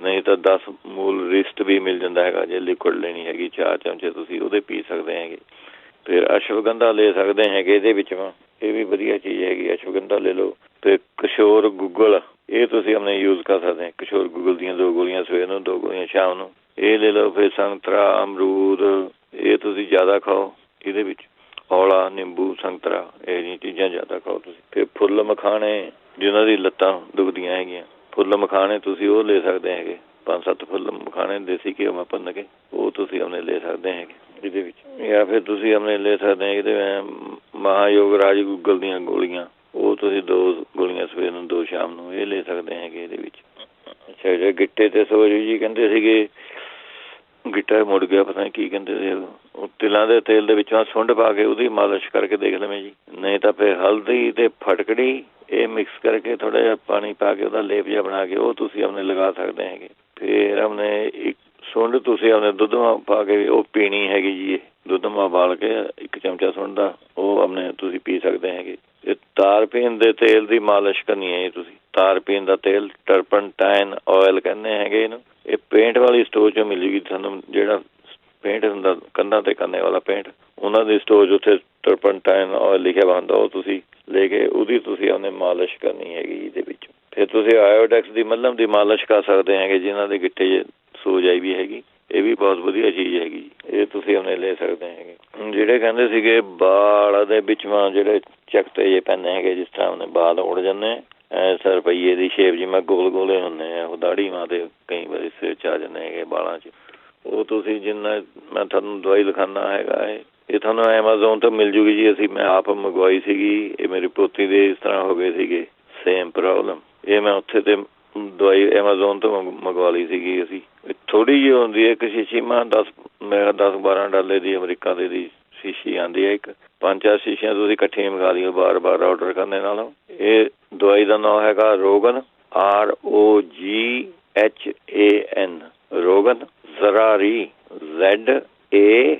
B: ਨਹੀਂ ਤਾਂ 10 ਮੂਲ ਰਿਸਟ ਵੀ ਮਿਲ ਜਾਂਦਾ ਹੈਗਾ, ਜੇ ਲਿਕੁਇਡ ਲੈਣੀ ਹੈਗੀ 4 ਚਮਚੇ ਤੁਸੀਂ ਉਹਦੇ ਪੀ ਸਕਦੇ ਹੈਗੇ। ਫਿਰ ਅਸ਼ਵਗੰਧਾ ਲੈ ਸਕਦੇ ਹੈਗੇ ਇਹਦੇ ਵਿੱਚ, ਇਹ ਵੀ ਵਧੀਆ ਚੀਜ਼ ਹੈਗੀ, ਅਸ਼ਵਗੰਧਾ ਲੈ ਲਓ। ਫਿਰ ਕਿਸ਼ੋਰ ਗੁੱਗਲ ਇਹ ਤੁਸੀਂ ਆਪਣੇ ਯੂਜ਼ ਕਰ ਸਕਦੇ ਹੋ, ਕਿਸ਼ੋਰ ਗੁੱਗਲ ਦੀਆਂ 2 ਗੋਲੀਆਂ ਸਵੇਰ ਨੂੰ, 2 ਗੋਲੀਆਂ ਸ਼ਾਮ ਨੂੰ, ਇਹ ਲੈ ਲਓ। ਫਿਰ ਸੰਤਰਾ ਅਮਰੂਦ ਇਹ ਤੁਸੀਂ ਜ਼ਿਆਦਾ ਖਾਓ, ਇਹਦੇ ਵਿੱਚ ਔਲਾ ਨਿੰਬੂ ਸੰਤਰਾ ਇਹ ਜਿਹੀਆਂ ਚੀਜ਼ਾਂ ਜ਼ਿਆਦਾ ਖਾਓ ਤੁਸੀਂ। ਫਿਰ ਫੁੱਲ ਮਖਾਣੇ ਜਿਹਨਾਂ ਦੀ ਲੱਤਾਂ ਦੁਖਦੀਆਂ ਹੈਗੀਆਂ, ਫੁੱਲ ਮਖਾਣੇ ਤੁਸੀਂ ਉਹ ਲੈ ਸਕਦੇ ਹੈਗੇ, 5-7 ਫੁੱਲ ਮਖਾਣੇ ਦੇਸੀ ਘਿਓ ਮੈਂ ਭੁੰਨ ਕੇ ਉਹ ਤੁਸੀਂ ਆਪਣੇ ਲੈ ਸਕਦੇ ਹੈਗੇ ਇਹਦੇ ਵਿੱਚ। ਜਾਂ ਫਿਰ ਤੁਸੀਂ ਆਪਣੇ ਲੈ ਸਕਦੇ ਹੈਗੇ ਇਹਦੇ ਮਹਾਯੋਗ ਰਾਜ ਗੁੱਗਲ ਦੀਆਂ ਗੋਲੀਆਂ, ਉਹ ਤੁਸੀਂ 2 ਗੋਲੀਆਂ ਸਵੇਰ ਨੂੰ 2 ਸ਼ਾਮ ਨੂੰ ਇਹ ਲੈ ਸਕਦੇ ਹੈਗੇ ਇਹਦੇ ਵਿੱਚ। ਅੱਛਾ ਜੇ ਗਿੱਟੇ ਤੇ ਸੋਜ ਜੀ ਕਹਿੰਦੇ ਸੀਗੇ, ਗਿੱਟਾ ਮੁੜ ਗਿਆ ਪਤਾ ਨਹੀਂ ਕੀ ਕਹਿੰਦੇ ਸੀ, ਉਹ ਤਿਲਾਂ ਦੇ ਤੇਲ ਦੇ ਵਿੱਚੋਂ ਸੁੰਢ ਪਾ ਕੇ ਉਹਦੀ ਮਾਲਿਸ਼ ਕਰਕੇ ਦੇਖ ਲਵੇਂ ਜੀ। ਨਹੀਂ ਤਾਂ ਫਿਰ ਹਲਦੀ ਤੇ ਫਟਕੜੀ ਇਹ ਮਿਕਸ ਕਰਕੇ ਥੋੜ੍ਹਾ ਜਿਹਾ ਪਾਣੀ ਪਾ ਕੇ ਉਹਦਾ ਲੇਪ ਜਿਹਾ ਬਣਾ ਕੇ ਉਹ ਤੁਸੀਂ ਆਪਣੇ ਲਗਾ ਸਕਦੇ ਹੈਗੇ। ਫਿਰ ਆਪਣੇ ਇੱਕ ਸੁੰਢ ਤੁਸੀਂ ਆਪਣੇ ਦੁੱਧ ਪਾ ਕੇ ਉਹ ਪੀਣੀ ਹੈਗੀ ਜੀ, ਇਹ ਦੁੱਧ ਉਬਾਲ ਕੇ 1 ਚਮਚਾ ਸੁੰਢ ਦਾ ਉਹ ਆਪਣੇ ਤੁਸੀਂ ਪੀ ਸਕਦੇ ਹੈਗੇ। ਇਹ ਤਾਰਪੀਨ ਦੇ ਤੇਲ ਦੀ ਮਾਲਿਸ਼ ਕਰਨੀ ਹੈ ਜੀ ਤੁਸੀਂ। ਤਾਰਪੀਨ ਦਾ ਤੇਲ ਟਰਪਨਟਾਈਨ ਆਇਲ ਕਹਿੰਦੇ ਹੈਗੇ ਇਹਨੂੰ, ਇਹ ਪੇਂਟ ਵਾਲੀ ਸਟੋਰ 'ਚੋਂ ਮਿਲੇਗੀ ਤੁਹਾਨੂੰ, ਜਿਹੜਾ ਪੇਂਟ ਹੁੰਦਾ ਕੰਧਾਂ ਤੇ ਕਰਨੇ ਵਾਲਾ ਪੇਂਟ, ਉਹਨਾਂ ਦੀ ਸਟੋਰ ਉੱਥੇ ਟਰਪਨਟਾਈਨ ਆਇਲ ਲਿਖਿਆ ਹੁੰਦਾ, ਉਹ ਤੁਸੀਂ ਲੈ ਕੇ ਉਹਦੀ ਤੁਸੀਂ ਆਪਣੇ ਮਾਲਿਸ਼ ਕਰਨੀ ਹੈਗੀ ਇਹਦੇ ਵਿੱਚ। ਫਿਰ ਤੁਸੀਂ ਆਇਓਡੈਕਸ ਦੀ ਮੱਲਮ ਦੀ ਮਾਲਿਸ਼ ਕਰ ਸਕਦੇ ਹੈਗੇ ਜਿਹਨਾਂ ਦੇ ਗਿੱਟੇ 'ਚ ਸੋਜ ਆਈ ਵੀ ਹੈਗੀ, ਇਹ ਵੀ ਬਹੁਤ ਵਧੀਆ ਚੀਜ਼ ਹੈਗੀ, ਇਹ ਤੁਸੀਂ ਆਪਣੇ ਲੈ ਸਕਦੇ ਹੈਗੇ। ਜਿਹੜੇ ਕਹਿੰਦੇ ਸੀਗੇ ਬਾਲ ਦੇ ਵਿੱਚੋਂ ਜਿਹੜੇ ਚਕਤੇ ਜਿਹੇ ਪੈਂਦੇ ਹੈਗੇ, ਜਿਸ ਤਰ੍ਹਾਂ ਉਹਨੇ ਬਾਲ ਉੜ ਜਾਂਦੇ ਐ ਰੁਪਈਏ ਦੀ ਸ਼ੇਪ ਜਿਵੇਂ ਗੋਲ ਗੋਲੇ ਹੁੰਦੇ ਆ, ਉਹ ਦਾੜੀ ਮਾਂ ਦੇ ਕਈ ਵਾਰੀ ਸਿਰ 'ਚ ਆ ਜਾਂਦੇ ਹੈਗੇ ਬਾਲਾਂ 'ਚ, ਉਹ ਤੁਸੀਂ ਜਿੰਨਾ ਮੈਂ ਤੁਹਾਨੂੰ ਦਵਾਈ ਲਿਖਾਉਂਦਾ ਹੈਗਾ ਇਹ ਤੁਹਾਨੂੰ ਐਮਾਜ਼ੋਨ ਤੋਂ ਮਿਲ ਜੂਗੀ ਜੀ। ਮੈਂ ਆਪ ਮੰਗਵਾਈ ਸੀਗੀ, ਇਹ ਮੇਰੀ ਪੋਤੀ ਦੇ ਇਸ ਤਰ੍ਹਾਂ ਹੋ ਗਏ ਸੀਗੇ ਸੇਮ ਪ੍ਰੋਬਲਮ, ਇਹ ਮੈਂ ਉੱਥੇ ਤੇ ਦਵਾਈ ਐਮਾਜ਼ੋਨ ਤੋਂ ਮੰਗਵਾ ਲਈ ਸੀਗੀ ਅਸੀਂ। ਥੋੜ੍ਹੀ ਜਿਹੀ ਹੁੰਦੀ ਹੈ ਇੱਕ ਸ਼ੀਸ਼ੀ, ਮੈਂ 10-12 ਡਾਲੇ ਦੀ ਅਮਰੀਕਾ ਦੇ ਦੀ ਸ਼ੀਸ਼ੀ ਆਉਂਦੀ ਹੈ, ਇੱਕ 5-4 ਸ਼ੀਸ਼ੀਆਂ ਤੁਸੀਂ ਇਕੱਠੀਆਂ ਮੰਗਾ ਲਈਓ ਬਾਰ-ਬਾਰ ਔਡਰ ਕਰਨੇ ਨਾਲੋਂ। ਇਹ ਦਵਾਈ ਦਾ ਨਾਮ ਹੈਗਾ ਰੋਗਨ, ROGHAN ਰੋਗਨ ਜ਼ਰਾਰੀ, ZARAREEH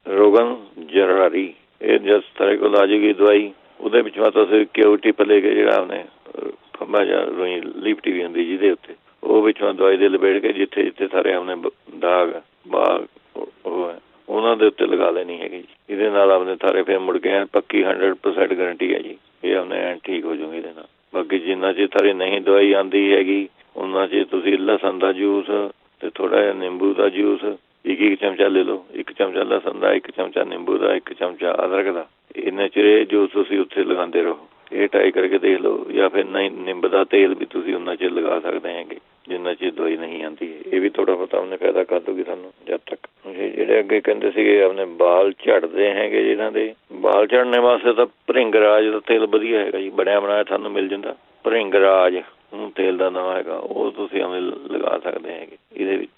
B: ਰੋਗਨ ਜ਼ਰਾਰੀ। ਇਹ ਜਿਸ ਤਰ੍ਹਾਂ ਕੋਲ ਆ ਜਾਏਗੀ ਦਵਾਈ, ਉਹਦੇ ਵਿੱਚ ਤੁਸੀਂ ਘਿਓ ਟਿਪ ਲੈ ਕੇ ਜਿਹੜਾ ਉਹਨੇ ਖੰਭਾ ਜਿਹਾ ਰੋਈ ਲਿਪਟੀ ਵੀ ਹੁੰਦੀ ਜਿਹਦੇ ਉੱਤੇ, ਉਹ ਵਿੱਚੋਂ ਦਵਾਈ ਦੇ ਲਪੇਟ ਕੇ ਜਿੱਥੇ ਜਿੱਥੇ ਸਾਰੇ ਆਪਣੇ ਦਾਗ ਬਾਗ ਉਹ ਹੈ ਉਹਨਾਂ ਦੇ ਉੱਤੇ ਲਗਾ ਲੈਣੀ ਹੈਗੀ ਜੀ। ਇਹਦੇ ਨਾਲ ਆਪਣੇ ਸਾਰੇ ਫਿਰ ਮੁੜ ਕੇ ਪੱਕੀ 100% ਗਰੰਟੀ ਹੈ ਜੀ, ਇਹ ਆਪਣੇ ਐਨ ਠੀਕ ਹੋ ਜੂਗੀ ਇਹਦੇ ਨਾਲ। ਬਾਕੀ ਜਿੰਨਾ ਚਿਰ ਤਾਰੀ ਨਹੀਂ ਦਵਾਈ ਆਉਂਦੀ ਹੈਗੀ ਉਹਨਾਂ ਚਿਰ ਤੁਸੀਂ ਲਸਣ ਦਾ ਜੂਸ ਤੇ ਥੋੜ੍ਹਾ ਜਿਹਾ ਨਿੰਬੂ ਦਾ ਜੂਸ 1 ਚਮਚਾ ਲੈ ਲਓ, 1 ਚਮਚਾ ਲਸਣ ਦਾ, 1 ਚਮਚਾ ਨਿੰਬੂ ਦਾ, 1 ਚਮਚਾ ਅਦਰਕ ਦਾ, ਇੰਨੇ ਚਿਰ ਇਹ ਜੂਸ ਤੁਸੀਂ ਉੱਥੇ ਲਗਾਉਂਦੇ ਰਹੋ। ਇਹ ਟਰਾਈ ਕਰਕੇ ਦੇਖ ਲਓ। ਜਾਂ ਫਿਰ ਨਹੀਂ ਨਿੰਬ ਦਾ ਤੇਲ ਵੀ ਤੁਸੀਂ ਉਹਨਾਂ ਚਿਰ ਲਗਾ ਸਕਦੇ ਹੈਗੇ ਜਿੰਨਾ ਚਿਰ ਦਵਾਈ ਨਹੀਂ ਆਉਂਦੀ। ਇਹ ਵੀ ਥੋੜ੍ਹਾ ਬਹੁਤਾ ਉਹਨੇ ਫਾਇਦਾ ਕਰ ਦੂਗੀ ਤੁਹਾਨੂੰ ਜਦ ਤੱਕ। ਜਿਹੜੇ ਅੱਗੇ ਕਹਿੰਦੇ ਸੀਗੇ ਆਪਣੇ ਬਾਲ ਝੜਦੇ ਹੈਗੇ, ਜਿਹਨਾਂ ਦੇ ਬਾਲ ਝੜਨੇ ਵਾਸਤੇ ਤਾਂ ਭਰਿੰਗਰਾਜ ਦਾ ਤੇਲ ਵਧੀਆ ਹੈਗਾ ਜੀ, ਬਣਿਆ ਬਣਾਇਆ ਤੁਹਾਨੂੰ ਮਿਲ ਜਾਂਦਾ। ਭਰਿੰਗਰਾਜ ਤੇਲ ਦਾ ਨਾਮ ਹੈਗਾ, ਉਹ ਤੁਸੀਂ ਆਪਣੇ ਲਗਾ ਸਕਦੇ ਹੈਗੇ ਇਹਦੇ ਵਿੱਚ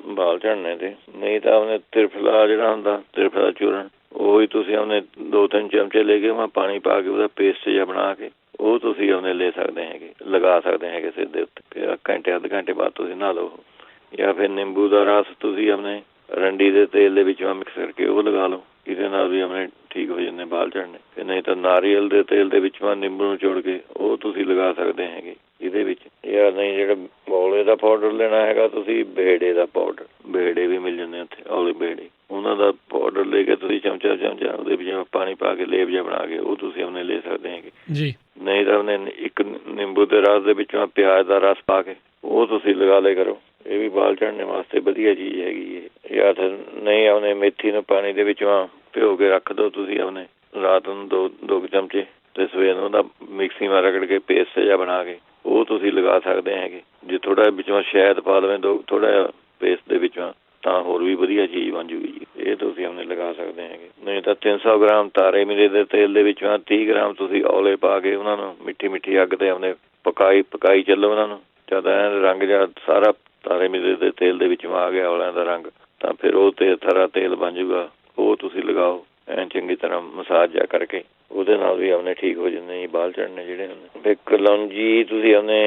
B: ਬਾਲ ਝੜਨੇ ਤੇ। ਨਹੀਂ ਤਾਂ ਆਪਣੇ ਤ੍ਰਿਫਲਾ ਜਿਹੜਾ ਹੁੰਦਾ, ਤ੍ਰਿਫਲਾ ਚੂਰਨ, ਉਹ ਹੀ ਤੁਸੀਂ ਆਪਣੇ 2-3 ਚਮਚੇ ਲੈ ਕੇ ਪਾਣੀ ਪਾ ਕੇ ਉਹਦਾ ਪੇਸਟ ਜਿਹਾ ਬਣਾ ਕੇ ਉਹ ਤੁਸੀਂ ਆਪਣੇ ਲੈ ਸਕਦੇ ਹੈਗੇ, ਲਗਾ ਸਕਦੇ ਹੈਗੇ ਸਿਰ ਦੇ ਉੱਤੇ। ਫਿਰ ਘੰਟੇ ਅੱਧ ਘੰਟੇ ਬਾਅਦ ਤੁਸੀਂ ਨਹਾ ਲਓ। ਜਾਂ ਫਿਰ ਨਿੰਬੂ ਦਾ ਰਸ ਤੁਸੀਂ ਆਪਣੇ ਰੰਡੀ ਦੇ ਤੇਲ ਦੇ ਵਿੱਚ ਮਿਕਸ ਕਰਕੇ ਉਹ ਲਗਾ ਲਓ, ਇਹਦੇ ਨਾਲ ਵੀ ਆਪਣੇ ਠੀਕ ਹੋ ਜਾਂਦੇ ਬਾਲ ਝੜਨੇ। ਫਿਰ ਨਹੀਂ ਤਾਂ ਨਾਰੀਅਲ ਦੇ ਤੇਲ ਦੇ ਵਿੱਚ ਨਿੰਬੂ ਨੂੰ ਨਿਚੋੜ ਕੇ ਉਹ ਤੁਸੀਂ ਲਗਾ ਸਕਦੇ ਹੈਗੇ ਇਹਦੇ ਵਿੱਚ। ਜਾਂ ਨਹੀਂ ਜਿਹੜਾ ਔਲੇ ਦਾ ਪਾਊਡਰ ਲੈਣਾ ਹੈਗਾ ਤੁਸੀਂ, ਬੇਹੜੇ ਦਾ ਪਾਊਡਰ, ਬੇਹੜੇ ਵੀ ਮਿਲ ਜਾਂਦੇ ਉੱਥੇ, ਔਲੇ ਬੇਹੜੇ, ਉਹਨਾਂ ਦਾ ਪਾਊਡਰ ਲੈ ਕੇ ਤੁਸੀਂ ਚਮਚਾ ਉਹਦੇ ਵਿੱਚ ਪਾਣੀ ਪਾ ਕੇ ਲੇਪ ਜਿਹਾ ਬਣਾ ਕੇ ਉਹ ਤੁਸੀਂ ਆਪਣੇ ਲੈ ਸਕਦੇ ਹੈਗੇ
A: ਜੀ।
B: ਨਹੀਂ ਤਾਂ ਉਹਨੇ ਇੱਕ ਨਿੰਬੂ ਦੇ ਰਸ ਦੇ ਵਿੱਚੋਂ ਪਿਆਜ਼ ਦਾ ਰਸ ਪਾ ਕੇ ਉਹ ਤੁਸੀਂ ਲਗਾ ਲਿਆ ਕਰੋ। ਇਹ ਵੀ ਵਾਲ ਝੜਨੇ ਵਾਸਤੇ ਵਧੀਆ ਚੀਜ਼ ਹੈਗੀ ਹੈ। ਜਾਂ ਫਿਰ ਨਹੀਂ ਆਪਣੇ ਮੇਥੀ ਨੂੰ ਪਾਣੀ ਦੇ ਵਿੱਚੋਂ ਭਿਓ ਕੇ ਰੱਖ ਦਿਓ ਤੁਸੀਂ ਆਪਣੇ ਰਾਤ ਨੂੰ ਦੋ ਚਮਚੇ, ਤੇ ਸਵੇਰ ਨੂੰ ਉਹਦਾ ਮਿਕਸੀ ਨਾਲ ਰਗੜ ਕੇ ਪੇਸਟ ਜਿਹਾ ਬਣਾ ਕੇ ਉਹ ਤੁਸੀਂ ਲਗਾ ਸਕਦੇ ਹੈਗੇ। ਜੇ ਥੋੜ੍ਹਾ ਵਿੱਚੋਂ ਸ਼ਹਿਦ ਪਾ ਲਵੇਂ ਥੋੜ੍ਹਾ ਜਿਹਾ ਪੇਸਟ ਦੇ ਵਿੱਚੋਂ ਤਾਂ ਹੋਰ ਵੀ ਵਧੀਆ ਚੀਜ਼ ਬਣ ਜੂਗੀ ਜੀ। ਇਹ ਤੁਸੀਂ ਆਪਣੇ ਲਗਾ ਸਕਦੇ ਹੈਗੇ। ਨਹੀਂ ਤਾਂ 300 ਗ੍ਰਾਮ ਤਾਰੇ ਮੀਰੇ ਦੇ ਤੇਲ ਦੇ ਵਿੱਚੋਂ 30 ਗ੍ਰਾਮ ਤੁਸੀਂ ਔਲੇ ਪਾ ਕੇ ਉਹਨਾਂ ਨੂੰ ਮਿੱਠੀ ਅੱਗ ਤੇ ਆਪਣੇ ਪਕਾਈ ਚੱਲੋ ਉਹਨਾਂ ਨੂੰ। ਜਦ ਰੰਗ ਜਿਹਾ ਸਾਰਾ ਤਾਰੇ ਮੀਰੇ ਦੇ ਤੇਲ ਦੇ ਵਿੱਚੋਂ ਆ ਗਿਆ ਔਲਿਆਂ ਦਾ ਰੰਗ, ਤਾਂ ਫਿਰ ਉਹ ਤੇ ਸਾਰਾ ਤੇਲ ਬਣ ਜੂਗਾ। ਉਹ ਤੁਸੀਂ ਲਗਾਓ ਐਨ ਚੰਗੀ ਤਰ੍ਹਾਂ ਮਸਾਜ ਜਿਹਾ ਕਰਕੇ, ਉਹਦੇ ਨਾਲ ਵੀ ਆਪਣੇ ਠੀਕ ਹੋ ਜਾਂਦੇ ਜੀ ਬਾਲ ਝੜਨੇ ਜਿਹੜੇ ਹੁੰਦੇ। ਫਿਰ ਕਲੌਂਜੀ ਤੁਸੀਂ ਆਪਣੇ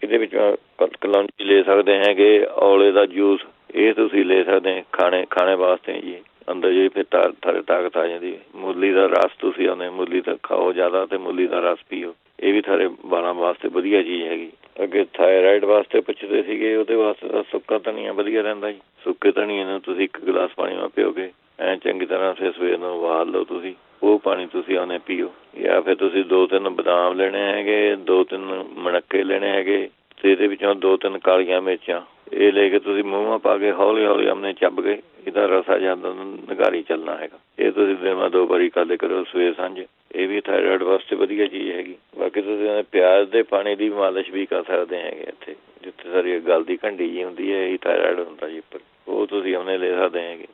B: ਇਹਦੇ ਵਿੱਚੋਂ ਕਲੌਂਜੀ ਲੈ ਸਕਦੇ ਹੈਗੇ। ਔਲੇ ਦਾ ਜੂਸ ਇਹ ਤੁਸੀਂ ਲੈ ਸਕਦੇ ਖਾਣੇ ਵਾਸਤੇ ਜੀ। ਅੰਦਰ ਜੀ ਫਿਰ ਥਾਰੇ ਤਾਕਤ ਆ ਜਾਂਦੀ। ਮੂਲੀ ਦਾ ਰਸ ਤੁਸੀਂ ਆਉਂਦੇ ਮੂਲੀ ਦਾ ਖਾਓ ਜ਼ਿਆਦਾ ਅਤੇ ਮੂਲੀ ਦਾ ਰਸ ਪੀਓ, ਇਹ ਵੀ ਥਾਰੇ ਵਾਲਾਂ ਵਾਸਤੇ ਵਧੀਆ ਚੀਜ਼ ਹੈਗੀ। ਅੱਗੇ ਥਾਇਰਾਇਡ ਵਾਸਤੇ ਪੁੱਛਦੇ ਸੀਗੇ, ਉਹਦੇ ਵਾਸਤੇ ਤਾਂ ਸੁੱਕਾ ਧਨੀਆ ਵਧੀਆ ਰਹਿੰਦਾ ਜੀ। ਸੁੱਕੇ ਧਨੀਏ ਨੂੰ ਤੁਸੀਂ 1 ਗਲਾਸ ਪਾਣੀ ਨਾਲ ਭਿਓ ਕੇ ਐਂ ਚੰਗੀ ਤਰ੍ਹਾਂ ਫਿਰ ਸਵੇਰ ਨੂੰ ਉਬਾਲ ਲਓ ਤੁਸੀਂ, ਉਹ ਪਾਣੀ ਤੁਸੀਂ ਆਉਂਦੇ ਪੀਓ। ਜਾਂ ਫਿਰ ਤੁਸੀਂ 2-3 ਬਦਾਮ ਲੈਣੇ ਹੈਗੇ, 2-3 ਮਣੱਕੇ ਲੈਣੇ ਹੈਗੇ, ਅਤੇ ਇਹਦੇ ਵਿੱਚੋਂ 2-3 ਕਾਲੀਆਂ ਮਿਰਚਾਂ ਇਹ ਲੈ ਕੇ ਤੁਸੀਂ ਮੂੰਹਾਂ ਪਾ ਕੇ ਹੌਲੀ ਆਪਣੇ ਚੱਬ ਕੇ ਇਹਦਾ ਰਸਾ ਜਾਂਦਾ ਨਿਗਾਰੀ ਚੱਲਣਾ ਹੈਗਾ। ਇਹ ਤੁਸੀਂ ਦਿਨਾਂ 2 ਵਾਰੀ ਕਰਦੇ ਕਰੋ ਸਵੇਰ ਸਾਂਝ। ਇਹ ਵੀ ਥਾਇਰਾਇਡ ਵਾਸਤੇ ਵਧੀਆ ਚੀਜ਼ ਹੈਗੀ। ਬਾਕੀ ਤੁਸੀਂ ਪਿਆਜ਼ ਦੇ ਪਾਣੀ ਦੀ ਮਾਲਿਸ਼ ਵੀ ਕਰ ਸਕਦੇ ਹੈਗੇ। ਇੱਥੇ ਜਿੱਥੇ ਸਾਰੀ ਗਲ ਦੀ ਘੰਡੀ ਜੀ ਹੁੰਦੀ ਹੈ, ਇਹੀ ਥਾਇਰਾਇਡ ਹੁੰਦਾ ਜੀ ਉੱਪਰ, ਉਹ ਤੁਸੀਂ ਆਪਣੇ ਲੈ ਸਕਦੇ ਹੈਗੇ।